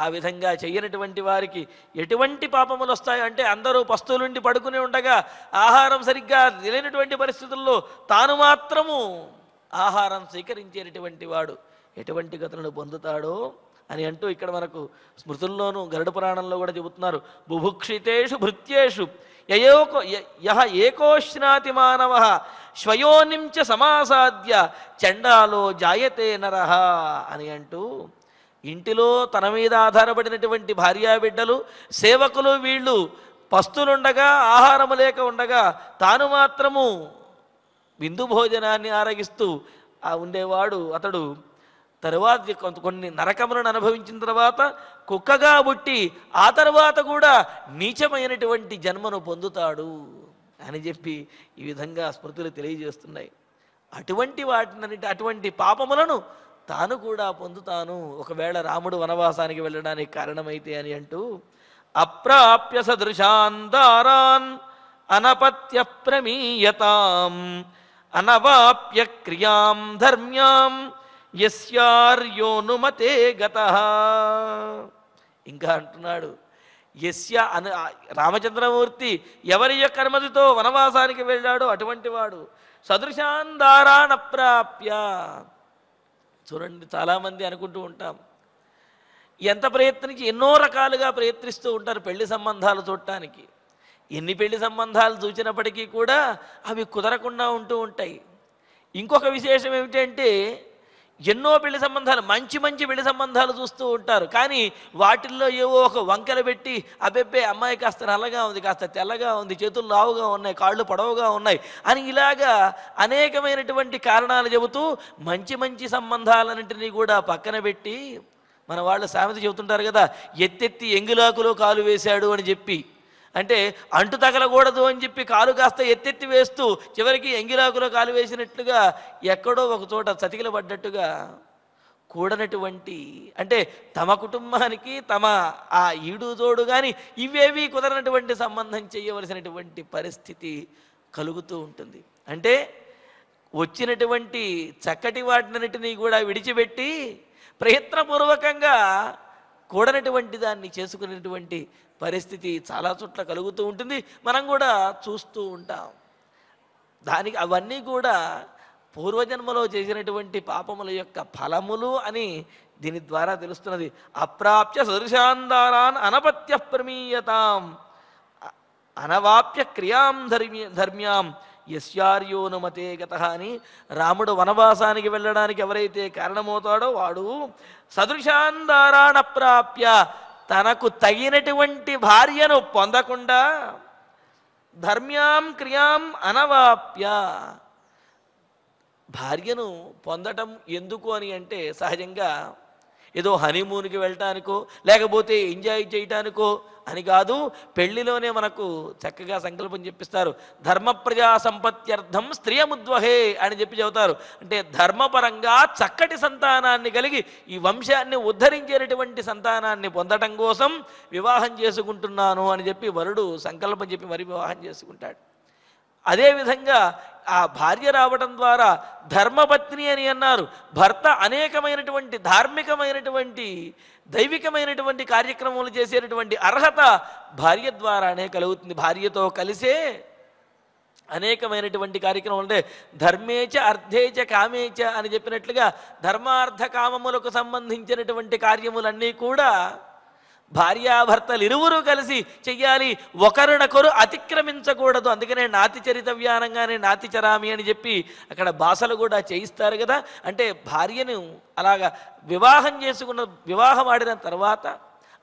ఆ విధంగా చేయనటువంటి వారికి ఎటువంటి పాపములు వస్తాయి అంటే, అందరూ పస్తులుండి పడుకుని ఉండగా ఆహారం సరిగ్గా తెలియనటువంటి పరిస్థితుల్లో తాను మాత్రము ఆహారం స్వీకరించేటటువంటి వాడు ఎటువంటి గతులను పొందుతాడో అని అంటూ ఇక్కడ మనకు స్మృతుల్లోనూ గరుడ పురాణంలో కూడా చెబుతున్నారు. బుభుక్షితేషు భృత్యేషు యహ ఏకోశ్నాతి మానవ శ్వయోనించ సమాసాద్య చండాలో జాయతే నరహ అని అంటూ, ఇంటిలో తన మీద ఆధారపడినటువంటి భార్యాబిడ్డలు సేవకులు వీళ్ళు పస్తులుండగా ఆహారము లేక ఉండగా తాను మాత్రము విందు భోజనాన్ని ఆరగిస్తూ ఉండేవాడు అతడు తరువాత కొన్ని నరకములను అనుభవించిన తర్వాత కుక్కగా పుట్టి ఆ తర్వాత కూడా నీచమైనటువంటి జన్మను పొందుతాడు అని చెప్పి ఈ విధంగా స్మృతులు తెలియజేస్తున్నాయి. అటువంటి పాపములను తాను కూడా పొందుతాను ఒకవేళ రాముడు వనవాసానికి వెళ్ళడానికి కారణమైతే అని అంటూ అప్రాప్య సదృశాన్ దారాన్ అనపత్య ప్రమీయతాం అనవాప్య క్రియాం ధర్మ్యాం యస్యార్యోనుమతే గతః. ఇంకా అంటున్నాడు, యస్య రామచంద్రమూర్తి ఎవరి యొక్క అనుమతితో వనవాసానికి వెళ్ళాడో అటువంటి వాడు సదృశాన్ దారాన్ అప్రాప్య. చూడండి, చాలామంది అనుకుంటూ ఉంటాం, ఎంత ప్రయత్నించి ఎన్నో రకాలుగా ప్రయత్నిస్తూ ఉంటారు పెళ్లి సంబంధాలు చూడటానికి. ఎన్ని పెళ్లి సంబంధాలు చూసినప్పటికీ కూడా అవి కుదరకుండా ఉంటూ ఉంటాయి. ఇంకొక విశేషం ఏమిటంటే, ఎన్నో పెళ్లి సంబంధాలు, మంచి మంచి పెళ్లి సంబంధాలు చూస్తూ ఉంటారు, కానీ వాటిల్లో ఏవో ఒక వంకలు పెట్టి అబ్బెబ్బే అమ్మాయి కాస్త నల్లగా ఉంది, కాస్త తెల్లగా ఉంది, చేతులు లావుగా ఉన్నాయి, కాళ్ళు పొడవుగా ఉన్నాయి అని ఇలాగా అనేకమైనటువంటి కారణాలు చెబుతూ మంచి మంచి సంబంధాలన్నింటినీ కూడా పక్కన పెట్టి, మన వాళ్ళు సామెత చెబుతుంటారు కదా, ఎత్తెత్తి ఎంగిలాకులో కాలు వేశాడు అని చెప్పి, అంటే అంటు తగలకూడదు అని చెప్పి కాలు కాస్త ఎత్తెత్తి వేస్తూ చివరికి ఎంగిలాకులో కాలు వేసినట్లుగా ఎక్కడో ఒక చోట చతికిల పడ్డట్టుగా కూడనటువంటి, అంటే తమ కుటుంబానికి తమ ఆ ఈడు తోడు కానీ ఇవేవి కుదరనటువంటి సంబంధం చేయవలసినటువంటి పరిస్థితి కలుగుతూ ఉంటుంది. అంటే వచ్చినటువంటి చక్కటి వాటినన్నిటినీ కూడా విడిచిపెట్టి ప్రయత్నపూర్వకంగా కూడనటువంటి దాన్ని చేసుకునేటువంటి పరిస్థితి చాలా చోట్ల కలుగుతూ ఉంటుంది. మనం కూడా చూస్తూ ఉంటాం. దానికి అవన్నీ కూడా పూర్వజన్మలో చేసినటువంటి పాపముల యొక్క ఫలములు అని దీని ద్వారా తెలుస్తున్నది. అప్రాప్య సదృశాందారాన్ అనపత్య ప్రమీయతాం అనవాప్య క్రియాం ధర్మ్యాం యస్యార్యోనుమతే గతః అని రాముడు వనవాసానికి వెళ్ళడానికి ఎవరైతే కారణమవుతాడో వాడు సదృశాందారాన్ అప్రాప్య, తనకు తగినటువంటి భార్యను పొందకుండా ధర్మ్యాం క్రియాం అనవాప్య, భార్యను పొందటం ఎందుకు అని అంటే సహజంగా ఏదో హనీమూన్కి వెళ్ళటానికో లేకపోతే ఎంజాయ్ చేయటానికో అని కాదు. పెళ్లిలోనే మనకు చక్కగా సంకల్పం చెప్పిస్తారు, ధర్మ ప్రజా సంపత్త్యర్థం స్త్రియముద్వహే అని చెప్పి చెబుతారు. అంటే ధర్మపరంగా చక్కటి సంతానాన్ని కలిగి ఈ వంశాన్ని ఉద్ధరించేటటువంటి సంతానాన్ని పొందటం కోసం వివాహం చేసుకుంటున్నాను అని చెప్పి వరుడు సంకల్పం చెప్పి మరి వివాహం చేసుకుంటాడు. అదేవిధంగా ఆ భార్య రావడం ద్వారా ధర్మపత్ని అని అన్నారు. భర్త అనేకమైనటువంటి ధార్మికమైనటువంటి దైవికమైనటువంటి కార్యక్రమాలు చేసేటటువంటి అర్హత భార్య ద్వారానే కలుగుతుంది. భార్యతో కలిసే అనేకమైనటువంటి కార్యక్రమాలు, అంటే ధర్మేచ అర్థేచ కామేచ అని చెప్పినట్లుగా ధర్మార్థ కామములకు సంబంధించినటువంటి కార్యములన్నీ కూడా భార్యాభర్తలు ఇరువురు కలిసి చెయ్యాలి, ఒకరినొకరు అతిక్రమించకూడదు. అందుకనే నాతి చరితవ్యానంగానే నాతి చరామి అని చెప్పి అక్కడ భాషలు కూడా చేయిస్తారు కదా. అంటే భార్యను అలాగా వివాహం ఆడిన తర్వాత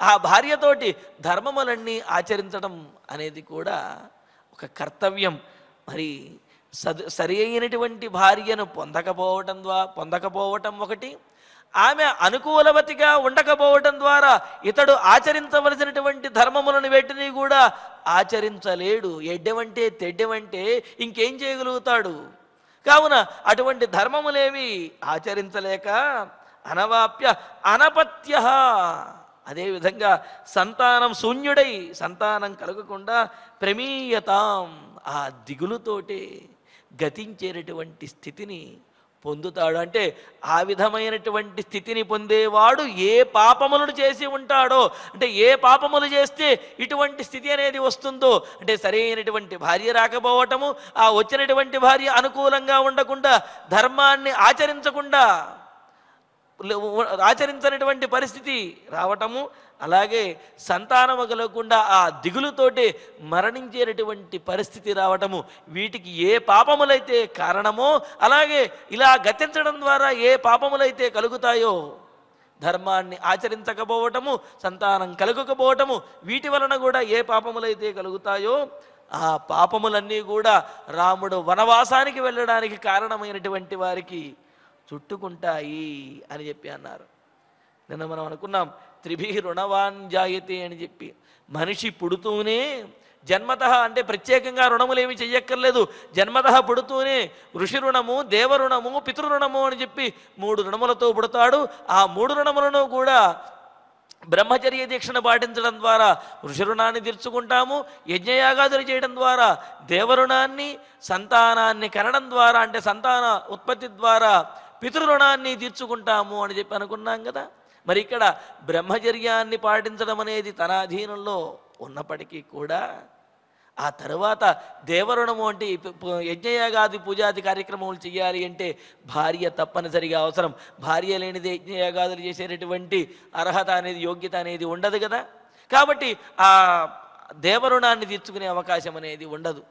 ఆ భార్యతోటి ధర్మములన్నీ ఆచరించడం అనేది కూడా ఒక కర్తవ్యం. మరి సరి అయినటువంటి భార్యను పొందకపోవటం ఒకటి, ఆమె అనుకూలవతిగా ఉండకపోవటం ద్వారా ఇతడు ఆచరించవలసినటువంటి ధర్మములను వేటిని కూడా ఆచరించలేడు. ఎడ్డెవంటే తెడ్డెవంటే ఇంకేం చేయగలుగుతాడు? కావున అటువంటి ధర్మములేవి ఆచరించలేక అనవాప్య అనపత్య, అదేవిధంగా సంతానం శూన్యుడై సంతానం కలగకుండా ప్రమీయతాం, ఆ దిగులుతోటే గతించేటటువంటి స్థితిని పొందుతాడు. అంటే ఆ విధమైనటువంటి స్థితిని పొందేవాడు ఏ పాపములను చేసి ఉంటాడో, అంటే ఏ పాపములు చేస్తే ఇటువంటి స్థితి అనేది వస్తుందో, అంటే సరైనటువంటి భార్య రాకపోవటము, ఆ వచ్చినటువంటి భార్య అనుకూలంగా ఉండకుండా ధర్మాన్ని ఆచరించనటువంటి పరిస్థితి రావటము, అలాగే సంతానము కలగకుండా ఆ దిగులుతోటే మరణించేటటువంటి పరిస్థితి రావటము, వీటికి ఏ పాపములైతే కారణమో, అలాగే ఇలా గతించడం ద్వారా ఏ పాపములైతే కలుగుతాయో, ధర్మాన్ని ఆచరించకపోవటము, సంతానం కలగకపోవటము, వీటి వలన కూడా ఏ పాపములైతే కలుగుతాయో ఆ పాపములన్నీ కూడా రాముడు వనవాసానికి వెళ్ళడానికి కారణమైనటువంటి వారికి చుట్టుకుంటాయి అని చెప్పి అన్నారు. నిన్న మనం అనుకున్నాం, త్రిభి రుణవాన్ జాయతే అని చెప్పి. మనిషి పుడుతూనే జన్మతః, అంటే ప్రత్యేకంగా రుణములేమి చెయ్యక్కర్లేదు, జన్మతః పుడుతూనే ఋషి రుణము, దేవరుణము, పితృరుణము అని చెప్పి 3 రుణములతో పుడతాడు. ఆ 3 రుణములను కూడా బ్రహ్మచర్య దీక్షను పాటించడం ద్వారా ఋషిరుణాన్ని తీర్చుకుంటాము, యజ్ఞయాగాదులు చేయడం ద్వారా దేవరుణాన్ని, సంతానాన్ని కనడం ద్వారా అంటే సంతాన ఉత్పత్తి ద్వారా పితృరుణాన్ని తీర్చుకుంటాము అని చెప్పి అనుకున్నాం కదా. మరి ఇక్కడ బ్రహ్మచర్యాన్ని పాటించడం అనేది తన అధీనంలో ఉన్నప్పటికీ కూడా ఆ తరువాత దేవరుణము అంటే యజ్ఞయాగాది పూజాది కార్యక్రమాలు చేయాలి అంటే భార్య తప్పనిసరిగా అవసరం. భార్య లేనిదే యజ్ఞయాగాదులు చేసేటటువంటి అర్హత అనేది, యోగ్యత అనేది ఉండదు కదా. కాబట్టి ఆ దేవరుణాన్ని తీర్చుకునే అవకాశం అనేది ఉండదు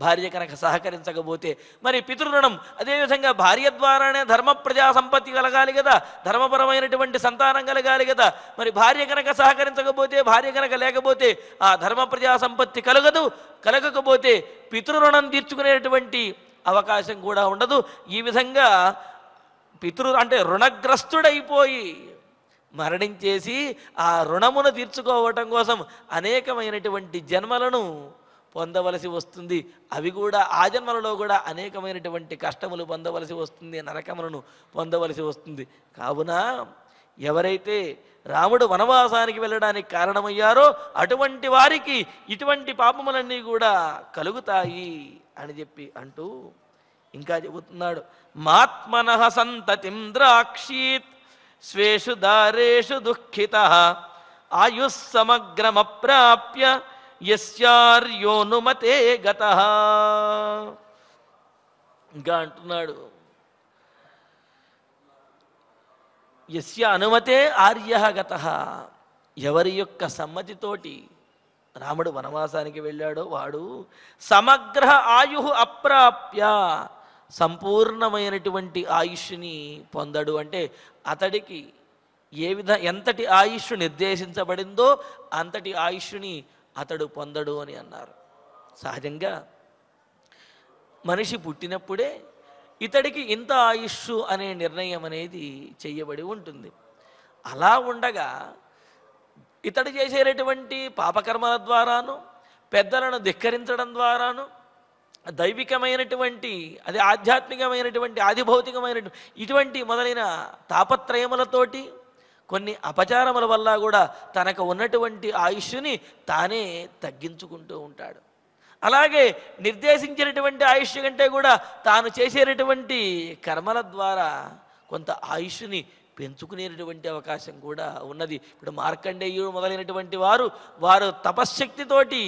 భార్య కనుక సహకరించకపోతే. మరి పితృరుణం అదేవిధంగా భార్య ద్వారానే ధర్మ ప్రజా సంపత్తి కలగాలి కదా, ధర్మపరమైనటువంటి సంతానం కలగాలి కదా. మరి భార్య కనుక సహకరించకపోతే, భార్య కనుక లేకపోతే ఆ ధర్మ ప్రజా సంపత్తి కలగదు. కలగకపోతే పితృరుణం తీర్చుకునేటువంటి అవకాశం కూడా ఉండదు. ఈ విధంగా అంటే రుణగ్రస్తుడైపోయి మరణించేసి ఆ రుణమును తీర్చుకోవటం కోసం అనేకమైనటువంటి జన్మలను పొందవలసి వస్తుంది. అవి కూడా ఆ జన్మలలో కూడా అనేకమైనటువంటి కష్టములు పొందవలసి వస్తుంది, నరకములను పొందవలసి వస్తుంది. కావున ఎవరైతే రాముడు వనవాసానికి వెళ్ళడానికి కారణమయ్యారో అటువంటి వారికి ఇటువంటి పాపములన్నీ కూడా కలుగుతాయి అని చెప్పి అంటూ ఇంకా చెబుతున్నాడు. మాత్మనః సంతతిం ద్రాక్షీత్ స్వేషు దారేషు దుఃఖితః ఆయుః సమగ్రమప్రాప్య యస్యార్యోనుమతే గతః. ఇంకా అంటున్నాడు, యస్య అనుమతే ఆర్యః గతః. ఎవరి యొక్క సమ్మతితోటి రాముడు వనవాసానికి వెళ్ళాడో వాడు సమగ్ర ఆయు అప్రాప్య సంపూర్ణమైనటువంటి ఆయుష్ని పొందడు. అంటే అతడికి ఎంతటి ఆయుష్ నిర్దేశించబడిందో అంతటి ఆయుష్ని అతడు పొందడు అని అన్నారు. సహజంగా మనిషి పుట్టినప్పుడే ఇతడికి ఇంత ఆయుష్ అనే నిర్ణయం అనేది చెయ్యబడి ఉంటుంది. అలా ఉండగా ఇతడు చేసేటటువంటి పాపకర్మల ద్వారాను, పెద్దలను ధిక్కరించడం ద్వారాను, దైవికమైనటువంటి అది ఆధ్యాత్మికమైనటువంటి ఆదిభౌతికమైనటువంటి ఇటువంటి మొదలైన తాపత్రయములతోటి కొన్ని అపచారముల వల్ల కూడా తనకు ఉన్నటువంటి ఆయుష్ని తానే తగ్గించుకుంటూ ఉంటాడు. అలాగే నిర్దేశించినటువంటి ఆయుష్ కంటే కూడా తాను చేసేటటువంటి కర్మల ద్వారా కొంత ఆయుష్ని పెంచుకునేటటువంటి అవకాశం కూడా ఉన్నది. ఇప్పుడు మార్కండేయుడు మొదలైనటువంటి వారు తపశ్శక్తితోటి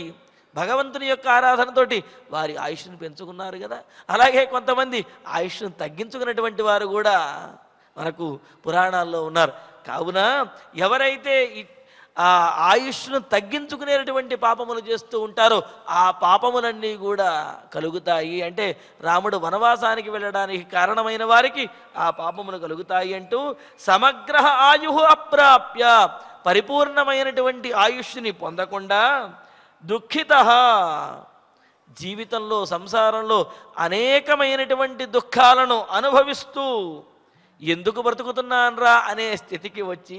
భగవంతుని యొక్క ఆరాధనతోటి వారి ఆయుష్ను పెంచుకున్నారు కదా. అలాగే కొంతమంది ఆయుష్ను తగ్గించుకున్నటువంటి వారు కూడా మనకు పురాణాల్లో ఉన్నారు. కావున ఎవరైతే ఆ ఆయుష్ను తగ్గించుకునేటటువంటి పాపములు చేస్తూ ఉంటారో ఆ పాపములన్నీ కూడా కలుగుతాయి. అంటే రాముడు వనవాసానికి వెళ్ళడానికి కారణమైన వారికి ఆ పాపములు కలుగుతాయి అంటూ సమగ్ర ఆయు అప్రాప్య పరిపూర్ణమైనటువంటి ఆయుష్ని పొందకుండా దుఃఖిత జీవితంలో సంసారంలో అనేకమైనటువంటి దుఃఖాలను అనుభవిస్తూ ఎందుకు బ్రతుకుతున్నాన్రా అనే స్థితికి వచ్చి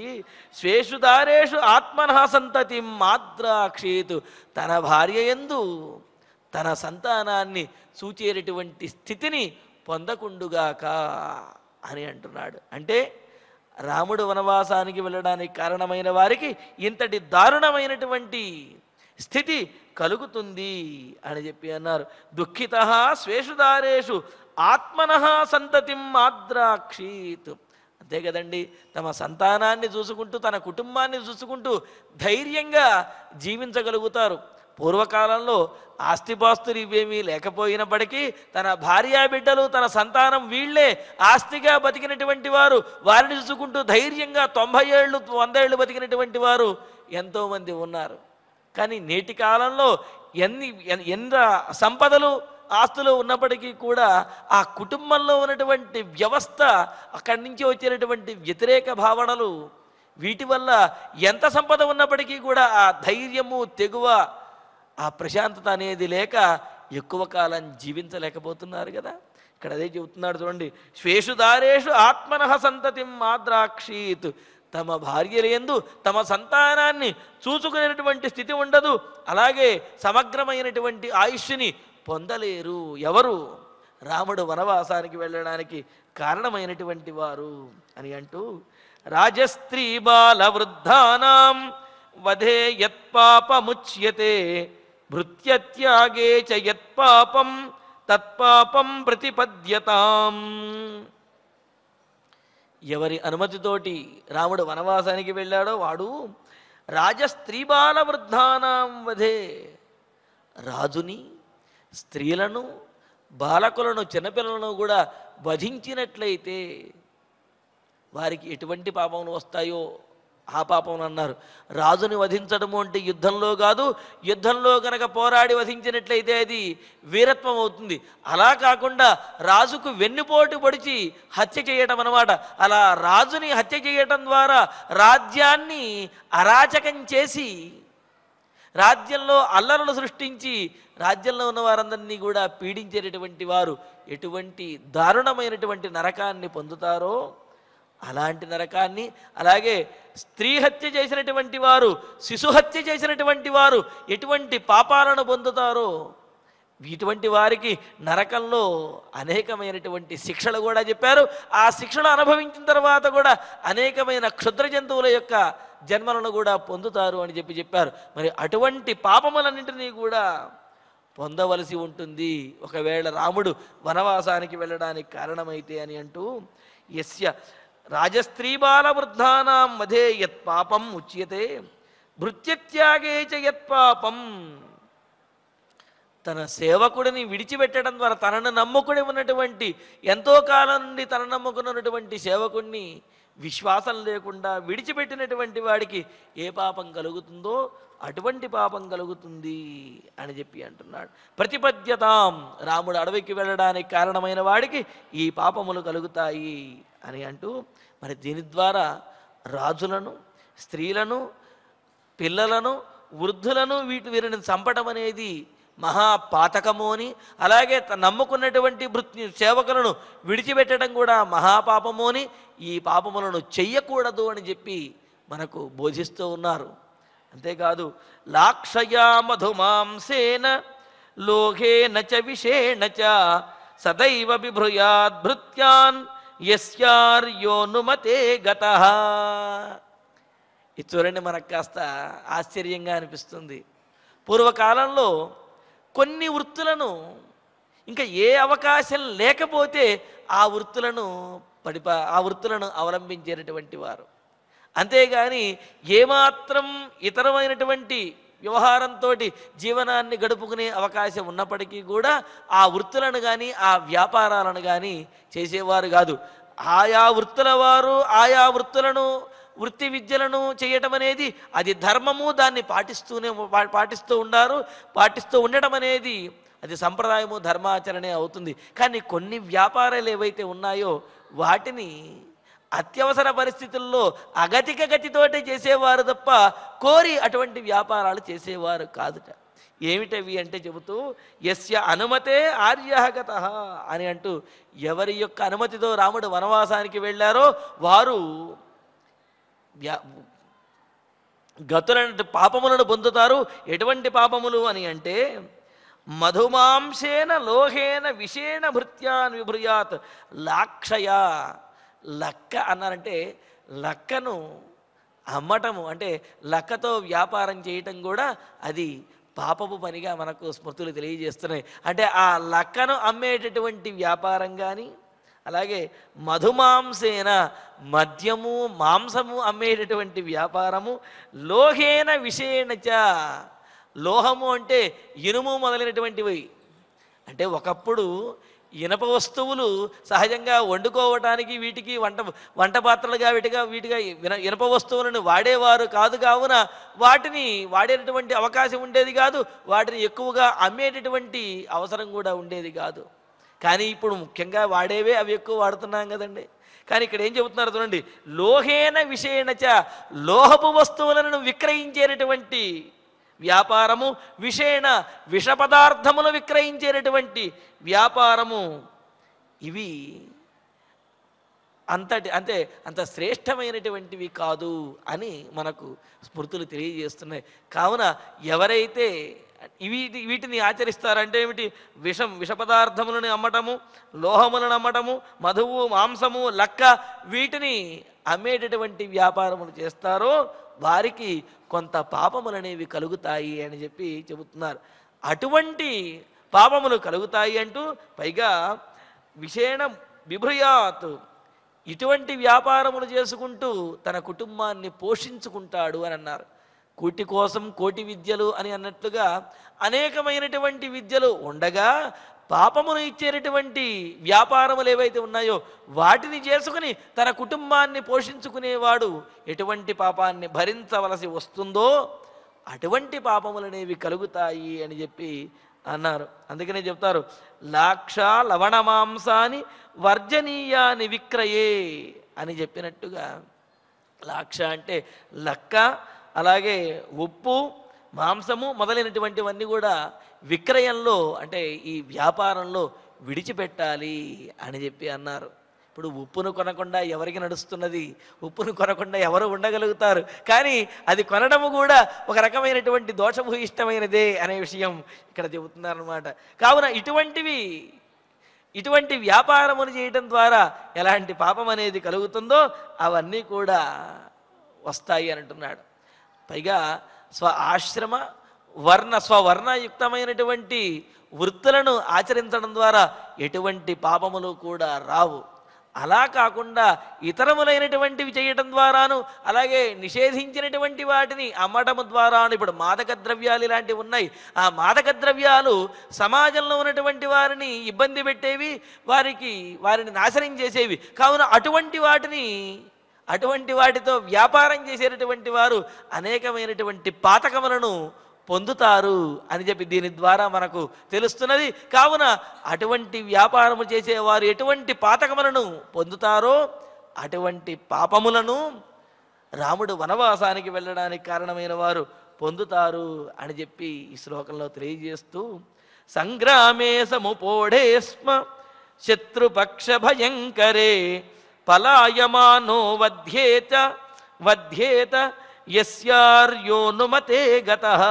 స్వేషుదారేషు ఆత్మనః సంతతి మాద్రాక్షేతు తన భార్య యందు తన సంతానాన్ని సూచేటటువంటి స్థితిని పొందకుండుగాక అని అంటున్నాడు. అంటే రాముడు వనవాసానికి వెళ్ళడానికి కారణమైన వారికి ఇంతటి దారుణమైనటువంటి స్థితి కలుగుతుంది అని చెప్పి అన్నారు. దుఃఖిత స్వేషుదారేషు ఆత్మనః సంతతిం ఆద్రాక్షీత్. అంతే కదండి, తమ సంతానాన్ని చూసుకుంటూ తన కుటుంబాన్ని చూసుకుంటూ ధైర్యంగా జీవించగలుగుతారు. పూర్వకాలంలో ఆస్తిపాస్తులు ఇవేమీ లేకపోయినప్పటికీ తన భార్యా బిడ్డలు తన సంతానం వీళ్లే ఆస్తిగా బతికినటువంటి వారు, వారిని చూసుకుంటూ ధైర్యంగా 90 ఏళ్ళు 100 ఏళ్ళు బతికినటువంటి వారు ఎంతోమంది ఉన్నారు. కానీ నేటి కాలంలో ఎంత సంపదలు ఆస్తులు ఉన్నప్పటికీ కూడా ఆ కుటుంబంలో ఉన్నటువంటి వ్యవస్థ, అక్కడి నుంచి వచ్చేటటువంటి వ్యతిరేక భావనలు, వీటి వల్ల ఎంత సంపద ఉన్నప్పటికీ కూడా ఆ ధైర్యము, తెగువ, ఆ ప్రశాంతత అనేది లేక ఎక్కువ కాలం జీవించలేకపోతున్నారు కదా. ఇక్కడ అదే చెబుతున్నాడు చూడండి, స్వేషుదారేషు ఆత్మనః సంతతిం ఆద్రాక్షీత్. తమ భార్యలందు తమ సంతానాన్ని చూసుకునేటువంటి స్థితి ఉండదు. అలాగే సమగ్రమైనటువంటి ఆయుష్ని పొందలేరు. ఎవరు? రాముడు వనవాసానికి వెళ్ళడానికి కారణమైనటువంటి వారు అని అంటూ రాజస్త్రీ బాల వృద్ధానాం వధే యత్పాపముచ్యతే భృత్యత్యాగే చ యత్పాపం తత్పాపం ప్రతిపద్యతాం. ఎవరి అనుమతితోటి రాముడు వనవాసానికి వెళ్ళాడో వాడు రాజస్త్రీబాల వృద్ధానాం వధే, రాజుని, స్త్రీలను, బాలకులను, చిన్నపిల్లలను కూడా వధించినట్లయితే వారికి ఎటువంటి పాపములు వస్తాయో ఆ పాపం అన్నారు. రాజుని వధించడము అంటే యుద్ధంలో కాదు, యుద్ధంలో కనుక పోరాడి వధించినట్లయితే అది వీరత్వం అవుతుంది. అలా కాకుండా రాజుకు వెన్నుపోటు పొడిచి హత్య చేయటం అన్నమాట. అలా రాజుని హత్య చేయటం ద్వారా రాజ్యాన్ని అరాచకం చేసి రాజ్యంలో అల్లర్లు సృష్టించి రాజ్యంలో ఉన్న వారందరినీ కూడా పీడించేటటువంటి వారు ఎటువంటి దారుణమైనటువంటి నరకాన్ని పొందుతారో అలాంటి నరకాన్ని, అలాగే స్త్రీ హత్య చేసినటువంటి వారు, శిశుహత్య చేసినటువంటి వారు ఎటువంటి పాపాలను పొందుతారో ఇటువంటి వారికి నరకంలో అనేకమైనటువంటి శిక్షలు కూడా చెప్పారు. ఆ శిక్షలు అనుభవించిన తర్వాత కూడా అనేకమైన క్షుద్ర జంతువుల యొక్క జన్మలను కూడా పొందుతారు అని చెప్పారు. మరి అటువంటి పాపములన్నింటినీ కూడా పొందవలసి ఉంటుంది ఒకవేళ రాముడు వనవాసానికి వెళ్ళడానికి కారణమైతే అని అంటూ, యస్య రాజస్త్రీబాల వృద్ధానాం మధ్యే యత్పాపం ఉచ్యతే భృత్యత్యాగే చ యత్పాపం. తన సేవకుడిని విడిచిపెట్టడం ద్వారా తనను నమ్ముకుని ఉన్నటువంటి, ఎంతో కాలం నుండి తన నమ్ముకున్నటువంటి సేవకుడిని విశ్వాసం లేకుండా విడిచిపెట్టినటువంటి వాడికి ఏ పాపం కలుగుతుందో అటువంటి పాపం కలుగుతుంది అని అంటున్నాడు. ప్రతిపద్యతాం, రాముడు అడవికి వెళ్ళడానికి కారణమైన వాడికి ఈ పాపములు కలుగుతాయి అని అంటూ, మరి దీని ద్వారా రాజులను, స్త్రీలను, పిల్లలను, వృద్ధులను వీరిని చంపడం అనేది మహాపాతకము అని, అలాగే నమ్ముకున్నటువంటి సేవకులను విడిచిపెట్టడం కూడా మహాపాపము అని, ఈ పాపములను చెయ్యకూడదు అని చెప్పి మనకు బోధిస్తూ ఉన్నారు. అంతేకాదు, లాక్షయా మధుమాంసేన లోహేన చ విషేణ చ సదైవ బిభృయాద్ భృత్యాన్ యస్యార్యోనుమతే గతః. ఇది చూడండి, మనకు కాస్త ఆశ్చర్యంగా అనిపిస్తుంది. పూర్వకాలంలో కొన్ని వృత్తులను ఇంకా ఏ అవకాశం లేకపోతే ఆ వృత్తులను అవలంబించేటటువంటి వారు. అంతేగాని ఏమాత్రం ఇతరమైనటువంటి వ్యవహారంతో జీవనాన్ని గడుపుకునే అవకాశం ఉన్నప్పటికీ కూడా ఆ వృత్తులను కానీ ఆ వ్యాపారాలను కానీ చేసేవారు కాదు. ఆయా వృత్తుల వారు ఆయా వృత్తులను, వృత్తి విద్యలను చేయటం అనేది అది ధర్మము, దాన్ని పాటిస్తూ ఉండటం అనేది అది సంప్రదాయము, ధర్మాచరణే అవుతుంది. కానీ కొన్ని వ్యాపారాలు ఏవైతే ఉన్నాయో వాటిని అత్యవసర పరిస్థితుల్లో అగతిక గతితోటే చేసేవారు తప్ప కోరి అటువంటి వ్యాపారాలు చేసేవారు కాదుట. ఏమిటవి అంటే చెబుతూ, యస్య అనుమతే ఆర్యగతః అని అంటూ, ఎవరి యొక్క అనుమతితో రాముడు వనవాసానికి వెళ్ళారో వారు గతులను పాపములను పొందుతారు. ఎటువంటి పాపములు అని అంటే, మధుమాంసేన లోహేన విషేణ భృత్యాన్ విభృయాత్ లాక్షయ. లక్క అన్నారంటే లక్కను అమ్మటము, అంటే లక్కతో వ్యాపారం చేయటం కూడా అది పాపపు పనిగా మనకు స్మృతులు తెలియజేస్తున్నాయి. అంటే ఆ లక్కను అమ్మేటటువంటి వ్యాపారం కానీ, అలాగే మధుమాంసేన మద్యము, మాంసము అమ్మేటటువంటి వ్యాపారము, లోహేన విషేణచ, లోహము అంటే ఇనుము మొదలైనటువంటివి. అంటే ఒకప్పుడు ఇనప వస్తువులు సహజంగా వండుకోవటానికి వీటికి వంట పాత్రలుగా వీటిగా ఇనప వస్తువులను వాడేవారు కాదు. కావున వాటిని వాడేటటువంటి అవకాశం ఉండేది కాదు, వాటిని ఎక్కువగా అమ్మేటటువంటి అవసరం కూడా ఉండేది కాదు. కానీ ఇప్పుడు ముఖ్యంగా వాడేవే అవి ఎక్కువ వాడుతున్నాం కదండి. కానీ ఇక్కడ ఏం చెబుతున్నారు చూడండి, లోహేన విషేణచ, లోహపు వస్తువులను విక్రయించేటటువంటి వ్యాపారము, విషేణ విష పదార్థములు విక్రయించేటటువంటి వ్యాపారము, ఇవి అంత శ్రేష్టమైనటువంటివి కాదు అని మనకు స్మృతులు తెలియజేస్తున్నాయి. కావున ఎవరైతే వీటిని ఆచరిస్తారంటే ఏమిటి, విష పదార్థములను అమ్మటము, లోహములను అమ్మటము, మధువు, మాంసము, లక్క వీటిని అమ్మేటటువంటి వ్యాపారములు చేస్తారో వారికి కొంత పాపములు అనేవి కలుగుతాయి అని చెప్పి చెబుతున్నారు. అటువంటి పాపములు కలుగుతాయి అంటూ పైగా విషేణం బిభ్రయాత్, ఇటువంటి వ్యాపారములు చేసుకుంటూ తన కుటుంబాన్ని పోషించుకుంటాడు అని అన్నారు. కూటి కోసం కోటి విద్యలు అని అన్నట్లుగా అనేకమైనటువంటి విద్యలు ఉండగా పాపమును ఇచ్చేటటువంటి వ్యాపారములు ఏవైతే ఉన్నాయో వాటిని చేసుకుని తన కుటుంబాన్ని పోషించుకునేవాడు ఎటువంటి పాపాన్ని భరించవలసి వస్తుందో అటువంటి పాపములనేవి కలుగుతాయి అని చెప్పి అన్నారు. అందుకనే చెప్తారు, లాక్ష లవణ మాంసాన్ని వర్జనీయాని విక్రయే అని చెప్పినట్టుగా, లాక్ష అంటే లక్క, అలాగే ఉప్పు, మాంసము మొదలైనటువంటివన్నీ కూడా విక్రయంలో అంటే ఈ వ్యాపారంలో విడిచిపెట్టాలి అని చెప్పి అన్నారు. ఇప్పుడు ఉప్పును కొనకుండా ఎవరికి నడుస్తున్నది? ఉప్పును కొనకుండా ఎవరు ఉండగలుగుతారు? కానీ అది కొనడము కూడా ఒక రకమైనటువంటి దోషభూయిష్టమైనదే అనే విషయం ఇక్కడ చెబుతున్నారన్నమాట. కావున ఇటువంటి వ్యాపారమును చేయటం ద్వారా ఎలాంటి పాపం అనేది కలుగుతుందో అవన్నీ కూడా వస్తాయి అని అంటున్నాడు. పైగా ఆశ్రమ స్వవర్ణయుక్తమైనటువంటి వృత్తులను ఆచరించడం ద్వారా ఎటువంటి పాపములు కూడా రావు. అలా కాకుండా ఇతరములైనటువంటివి చేయటం ద్వారాను, అలాగే నిషేధించినటువంటి వాటిని అమ్మటము ద్వారాను, ఇప్పుడు మాదక ద్రవ్యాలు ఇలాంటివి ఉన్నాయి. ఆ మాదక ద్రవ్యాలు సమాజంలో ఉన్నటువంటి వారిని ఇబ్బంది పెట్టేవి, వారిని నాశనం చేసేవి. కావున అటువంటి వాటితో వ్యాపారం చేసేటటువంటి వారు అనేకమైనటువంటి పాతకములను పొందుతారు అని చెప్పి దీని ద్వారా మనకు తెలుస్తున్నది. కావున అటువంటి వ్యాపారము చేసేవారు ఎటువంటి పాతకములను పొందుతారో అటువంటి పాపములను రాముడు వనవాసానికి వెళ్ళడానికి కారణమైన వారు పొందుతారు అని చెప్పి ఈ శ్లోకంలో తెలియజేస్తూ, సంగ్రామే సముపోఢే స్మ శత్రుపక్ష భయంకరే పలాయమానో వధ్యేత యస్యార్యోనుమతే గతః.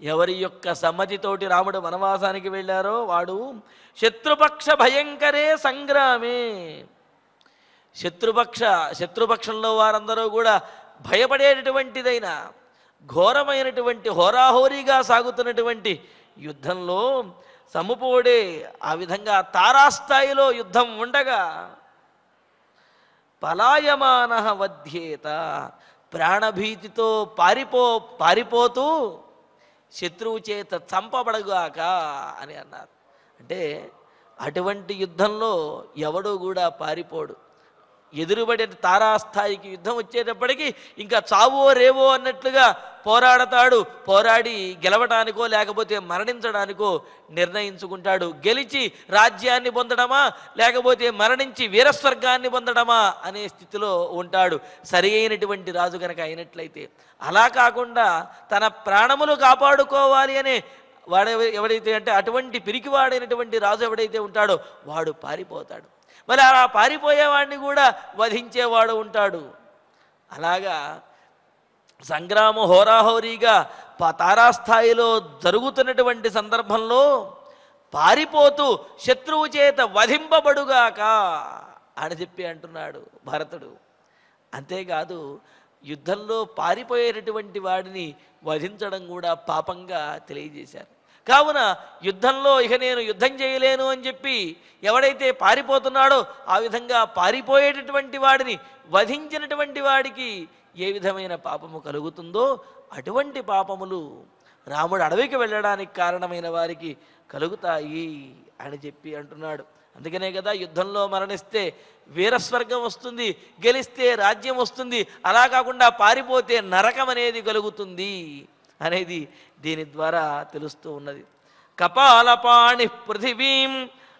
ఎవరి యొక్క సమ్మతితోటి రాముడు వనవాసానికి వెళ్ళారో వాడు శత్రుపక్ష భయంకరే సంగ్రామే, శత్రుపక్షంలో వారందరూ కూడా భయపడేటటువంటిదైన ఘోరమైనటువంటి హోరాహోరీగా సాగుతున్నటువంటి యుద్ధంలో సముపోడే ఆ విధంగా తారాస్థాయిలో యుద్ధం ఉండగా పలాయమాన వధ్యేత, ప్రాణభీతితో పారిపోతూ శత్రువు చేత చంపబడగాక అని అన్నారు. అంటే అటువంటి యుద్ధంలో ఎవడూ కూడా పారిపోడు. ఎదురుబడి తారాస్థాయికి యుద్ధం వచ్చేటప్పటికీ ఇంకా చావో రేవో అన్నట్లుగా పోరాడతాడు. పోరాడి గెలవటానికో లేకపోతే మరణించడానికో నిర్ణయించుకుంటాడు. గెలిచి రాజ్యాన్ని పొందడమా లేకపోతే మరణించి వీరస్వర్గాన్ని పొందడమా అనే స్థితిలో ఉంటాడు సరి అయినటువంటి రాజు కనుక అయినట్లయితే. అలా కాకుండా తన ప్రాణములు కాపాడుకోవాలి అనే ఎవడైతే అంటే అటువంటి పిరికివాడైనటువంటి రాజు ఎవడైతే ఉంటాడో వాడు పారిపోతాడు. మరి అలా పారిపోయేవాడిని కూడా వధించేవాడు ఉంటాడు. అలాగా సంగ్రామం హోరాహోరీగా తారాస్థాయిలో జరుగుతున్నటువంటి సందర్భంలో పారిపోతూ శత్రువు చేత వధింపబడుగాక అని చెప్పి అంటున్నాడు భరతుడు. అంతేకాదు యుద్ధంలో పారిపోయేటటువంటి వాడిని వధించడం కూడా పాపంగా తెలియజేశారు. కావున యుద్ధంలో ఇక నేను యుద్ధం చేయలేను అని చెప్పి ఎవడైతే పారిపోతున్నాడో ఆ విధంగా పారిపోయేటటువంటి వాడిని వధించినటువంటి వాడికి ఏ విధమైన పాపము కలుగుతుందో అటువంటి పాపములు రాముడు అడవికి వెళ్ళడానికి కారణమైన వారికి కలుగుతాయి అని చెప్పి అంటున్నాడు. అందుకనే కదా యుద్ధంలో మరణిస్తే వీరస్వర్గం వస్తుంది, గెలిస్తే రాజ్యం వస్తుంది, అలా కాకుండా పారిపోతే నరకం అనేది కలుగుతుంది అనేది దీని ద్వారా తెలుస్తూ ఉన్నది. కపాలపాణి పృథివీం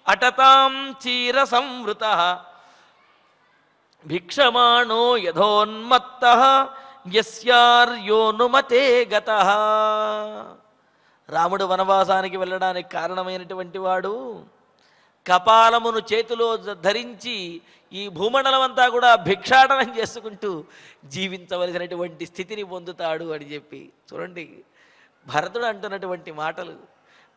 అటతాం చీర సంవృత భిక్షమాణో యథోన్మత్తః యస్యార్యోనుమతే గతః. రాముడు వనవాసానికి వెళ్ళడానికి కారణమైనటువంటి వాడు కపాలమును చేతిలో ధరించి ఈ భూమండలం అంతా కూడా భిక్షాటనం చేసుకుంటూ జీవించవలసినటువంటి స్థితిని పొందుతాడు అని చెప్పి చూడండి భరతుడు అంటున్నటువంటి మాటలు.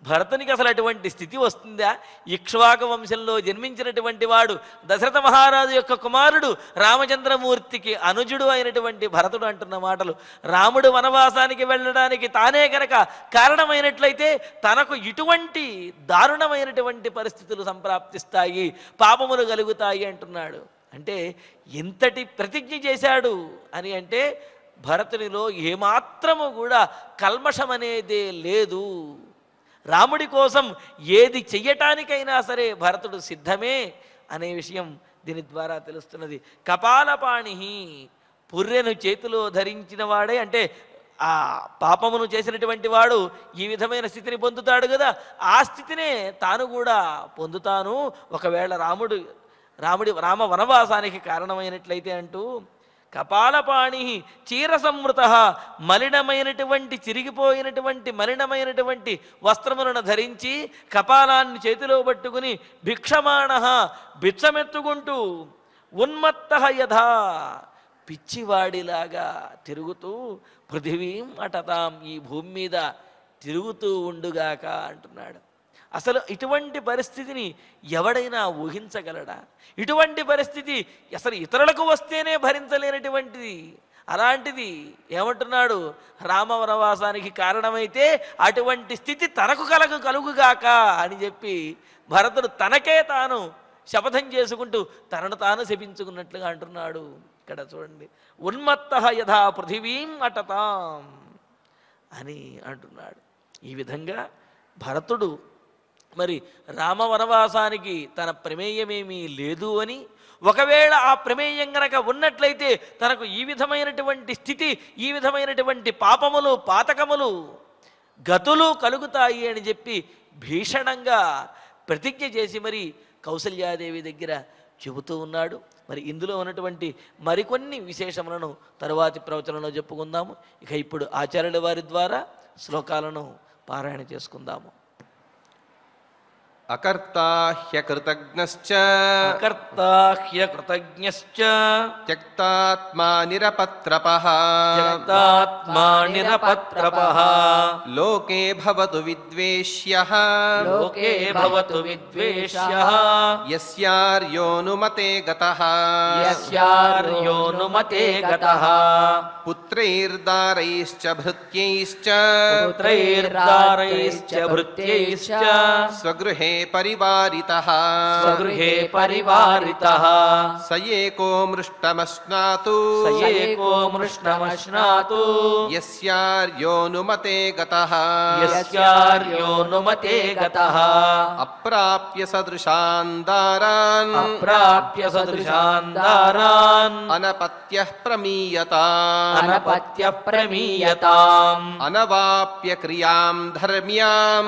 భరతునికి అసలు అటువంటి స్థితి వస్తుందా? ఇక్ష్వాకు వంశంలో జన్మించినటువంటి వాడు, దశరథ మహారాజు యొక్క కుమారుడు, రామచంద్రమూర్తికి అనుజుడు అయినటువంటి భరతుడు అంటున్న మాటలు. రాముడు వనవాసానికి వెళ్ళడానికి తానే కనుక కారణమైనట్లయితే తనకు ఇటువంటి దారుణమైనటువంటి పరిస్థితులు సంప్రాప్తిస్తాయి, పాపములు కలుగుతాయి అంటున్నాడు. అంటే ఎంతటి ప్రతిజ్ఞ చేశాడు అని అంటే భరతునిలో ఏమాత్రము కూడా కల్మషం అనేదే లేదు. రాముడి కోసం ఏది చెయ్యటానికైనా సరే భరతుడు సిద్ధమే అనే విషయం దీని ద్వారా తెలుస్తున్నది. కపాలపాణి, పుర్రెను చేతిలో ధరించిన వాడే, అంటే ఆ పాపమును చేసినటువంటి వాడు ఈ విధమైన స్థితిని పొందుతాడు కదా, ఆ స్థితినే తాను కూడా పొందుతాను ఒకవేళ రామ వనవాసానికి కారణమైనట్లయితే అంటూ, కపాలపాణి చీరసమృత, మలినమైనటువంటి చిరిగిపోయినటువంటి మలినమైనటువంటి వస్త్రములను ధరించి కపాలాన్ని చేతిలో పట్టుకుని భిక్షమాణ, బిచ్చమెత్తుకుంటూ, ఉన్మత్త యథా, పిచ్చివాడిలాగా తిరుగుతూ, పృథివీం అటతాం, ఈ భూమి మీద తిరుగుతూ ఉండుగాక అంటున్నాడు. అసలు ఇటువంటి పరిస్థితిని ఎవడైనా ఊహించగలడా? ఇటువంటి పరిస్థితి అసలు ఇతరులకు వస్తేనే భరించలేనటువంటిది. అలాంటిది ఏమంటున్నాడు? రామవనవాసానికి కారణమైతే అటువంటి స్థితి తనకు కలుగుగాక అని చెప్పి భరతుడు తనకే తాను శపథం చేసుకుంటూ తనను తాను శపించుకున్నట్లుగా అంటున్నాడు. ఇక్కడ చూడండి, ఉన్మత్త యథా పృథివీం అటతాం అని అంటున్నాడు. ఈ విధంగా భరతుడు మరి రామవనవాసానికి తన ప్రమేయమేమీ లేదు అని, ఒకవేళ ఆ ప్రమేయం గనక ఉన్నట్లయితే తనకు ఈ విధమైనటువంటి స్థితి, ఈ విధమైనటువంటి పాపములు, పాతకములు, గతులు కలుగుతాయి అని చెప్పి భీషణంగా ప్రతిజ్ఞ చేసి మరి కౌసల్యాదేవి దగ్గర చెబుతూ ఉన్నాడు. మరి ఇందులో ఉన్నటువంటి మరికొన్ని విశేషములను తరువాతి ప్రవచనంలో చెప్పుకుందాము. ఇక ఇప్పుడు ఆచార్యుల వారి ద్వారా శ్లోకాలను పారాయణ చేసుకుందాము. అకర్తా హ్యకృతజ్ఞశ్చ త్యక్తాత్మా నిరపత్రపః లోకే భవతు విద్వేష్యః యస్యార్యోనుమతే గతః పుత్రైర్దారైశ్చ భృత్యైశ్చ స్వగృహే పరివారితః స ఏకో మృష్టమశ్నాతు యస్యార్యోనుమతే గతః అప్రాప్య సదృశాన్ దారాన్ అనపత్యః ప్రమీయతాం అనవాప్య క్రియాం ధర్మ్యాం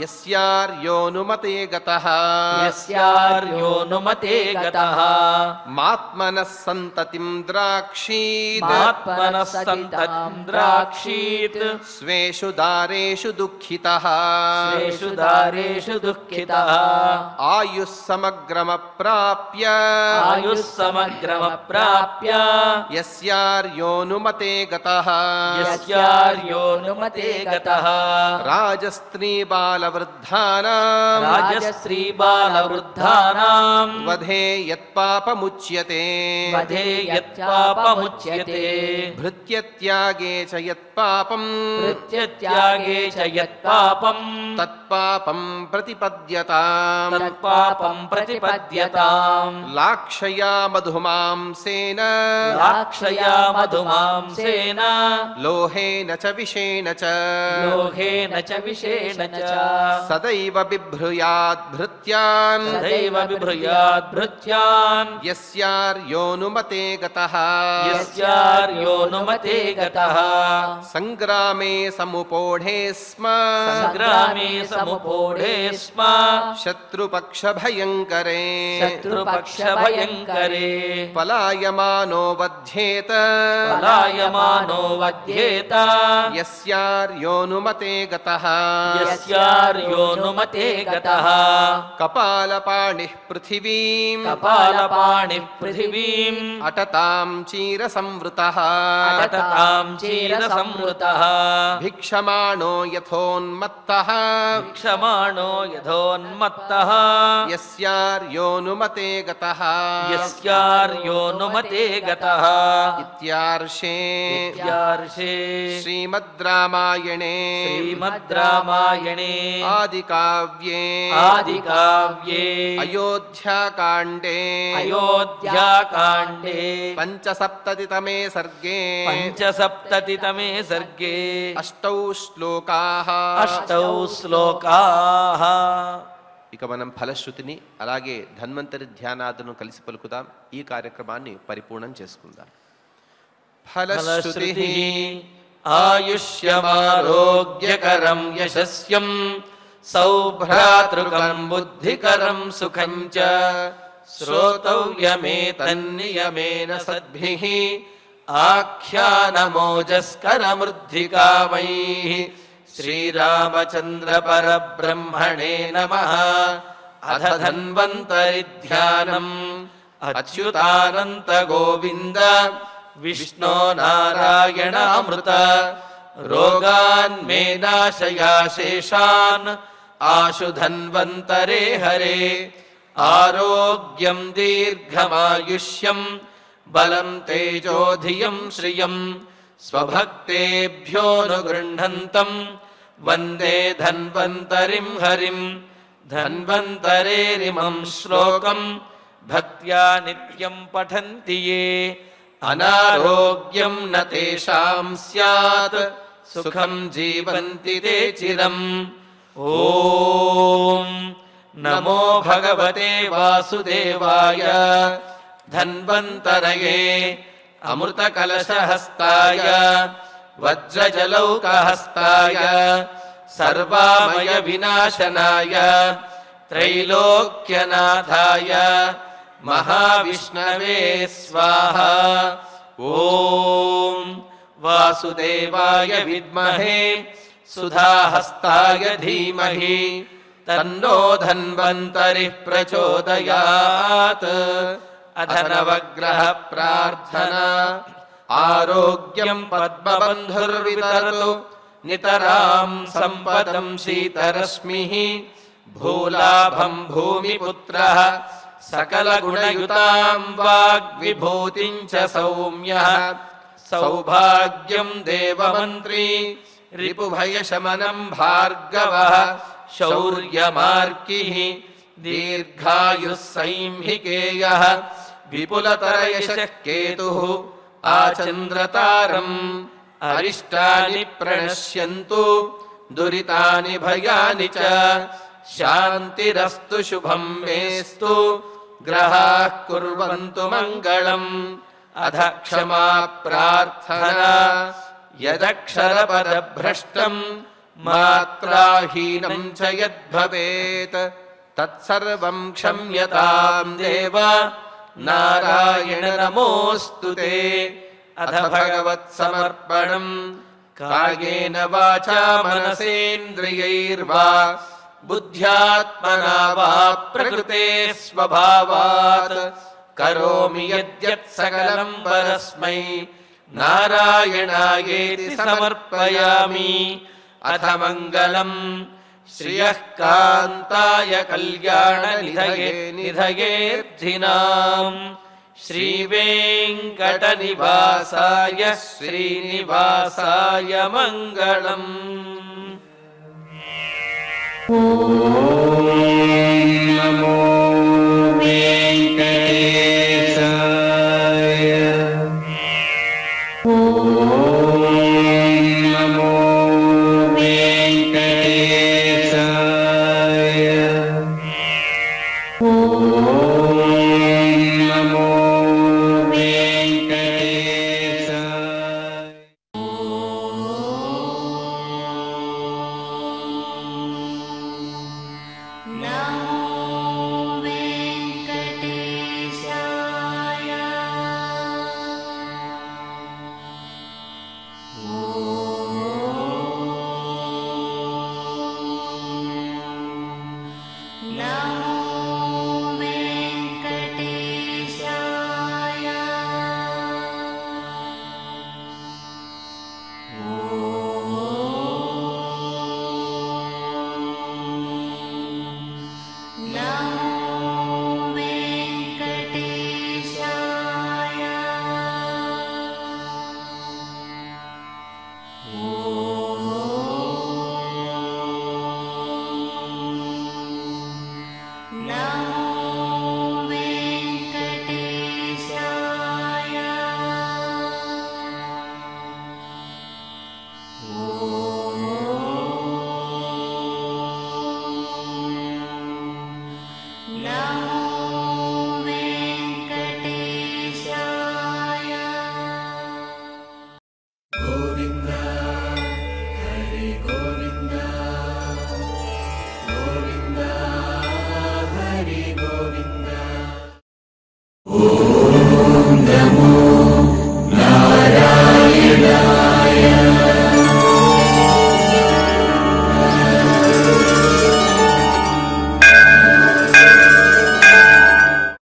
యస్యార్యోనుమతే గతః మాత్మనః సంతతిం ద్రాక్షీత్ స్వేషు దారేషు దుఃఖితః ఆయుః సమగ్రమప్రాప్య యస్యార్యోనుమతే గతః రాజస్త్రీ బాలవృద్ధానాం వధే యత్పాపముచ్యతే భృత్యత్యాగే చ యత్పాపం తత్పాపం ప్రతిపద్యతాం లాక్షయా మధుమాంసేన లోహేన చ విషేణ చ సదైవ బిభ్రూయాద్ భృత్యాన్ యస్యార్యోనుమతే గతః సంగ్రామే సముపోఢే స్మ శత్రుపక్ష భయంకరే పలాయమానో వధ్యేత యస్యార్యోనుమతే గతః యస్యార్యోనుమతే గతః కపాలపాణిః పృథివీం కపాలపాణి పృథివీం అటతాం చీర సంవృతః అటతాం చీర సంవృతః భిక్షమాణో యథోన్మత్తః క్షమాణో యథోన్మత్తః యస్యార్యోనుమతే గతః యస్యార్యోనుమతే గతః ఇత్యార్షే ఇత్యార్షే శ్రీమద్ రామాయణే శ్రీమద్ రామాయణే ఆదికావ్యే ఆదికావ్యే అయోధ్యాకాండే అయోధ్యాకాండే పంచసప్తతితమే సర్గే పంచసప్తతితమే సర్గే అష్టౌ శ్లోకాః అష్టౌ శ్లోకాః. ఇక మనం ఫలశ్రుతిని అలాగే ధన్వంతరి ధ్యానాదును కలిసి పలుకుదాం. ఈ కార్యక్రమాన్ని పరిపూర్ణం చేసుకుందాం. ఫలశ్రుతి ఆయుష్యమారోగ్యకరం యశస్యం సౌభ్రాతృకం బుద్ధికరం సుఖం చ శ్రోతవ్యమేతన్నియమేన సద్భిః ఆఖ్యానమోజస్కరమృద్ధికామైః శ్రీరామచంద్ర పరబ్రహ్మణే నమః. అథ ధన్వంతరి ధ్యానం అచ్యుతానంత గోవింద విష్ణో నారాయణామృత రోగాన్ మే నాశయాశేషాన్ ఆశు ధన్వంతరే హరే. ఆరోగ్యం దీర్ఘమాయుష్యం బలం తేజోధియం శ్రియం స్వభక్తేభ్యోనుగృహంతం వందే ధన్వంతరిం హరిం. ధన్వంతరేరిమం శ్లోకం భక్త్యా నిత్యం పఠంతి యే అనారోగ్యం న తేషాం స్యాత్ సుఖం జీవంతి తే చిరం. ఓం నమో భగవతే వాసుదేవాయ ధన్వంతరయే అమృతకలశహస్తాయ వజ్రజలౌకహస్తాయ సర్వామయ వినాశనాయ త్రైలోక్యనాథాయ మహావిష్ణవే స్వాహా. ఓం వాసుదేవాయ విద్మహే సుధాహస్తాయ ధీమహి తన్నో ధన్వంతరి ప్రచోదయాత్. అథ నవగ్రహ ప్రార్థనా ఆరోగ్యం పద్మబంధుర్వితరతు నితరాం సంపదం శీతరశ్మిః భూలాభం భూమిపుత్రః సకలగుణయుతాం వాగ్విభూతిం చ సౌమ్యః సౌభాగ్యం దేవమంత్రీ రిపుభయశమనం భార్గవః శౌర్యమార్కిః దీర్ఘాయుః సైంహికేయః విపులతరయశః కేతుః ఆచంద్రతారం. అరిష్టాని ప్రణశ్యంతు దురితాని భయాని చ శాంతిరస్తు శుభం మేస్తు గ్రహాః కుర్వంతు మంగళం. అథ క్షమా ప్రార్థనా యదక్షరపదభ్రష్టం మాత్రాహీనం చ యద్భవేత్ తత్సర్వం క్షమ్యతాం దేవ నారాయణ నమోऽस्तु తే. అథ భగవత్సమర్పణం కాయేన వాచా మనసేంద్రియైర్వా బుద్ధ్యాత్మనా వా ప్రకృతే స్వభావాత్ కరోమి యద్యత్ సకలం పరస్మై నారాయణాయేతి సమర్పయామి. అథ మంగళం శ్రియః కాంతాయ కళ్యాణ నిధయేర్థినాం శ్రీవేంకటనివాసాయ శ్రీనివాసాయ మంగళం. నమో వెంకటేశాయ. నమో వెంకటేశాయ. నమో వెంకటేశాయ. నమో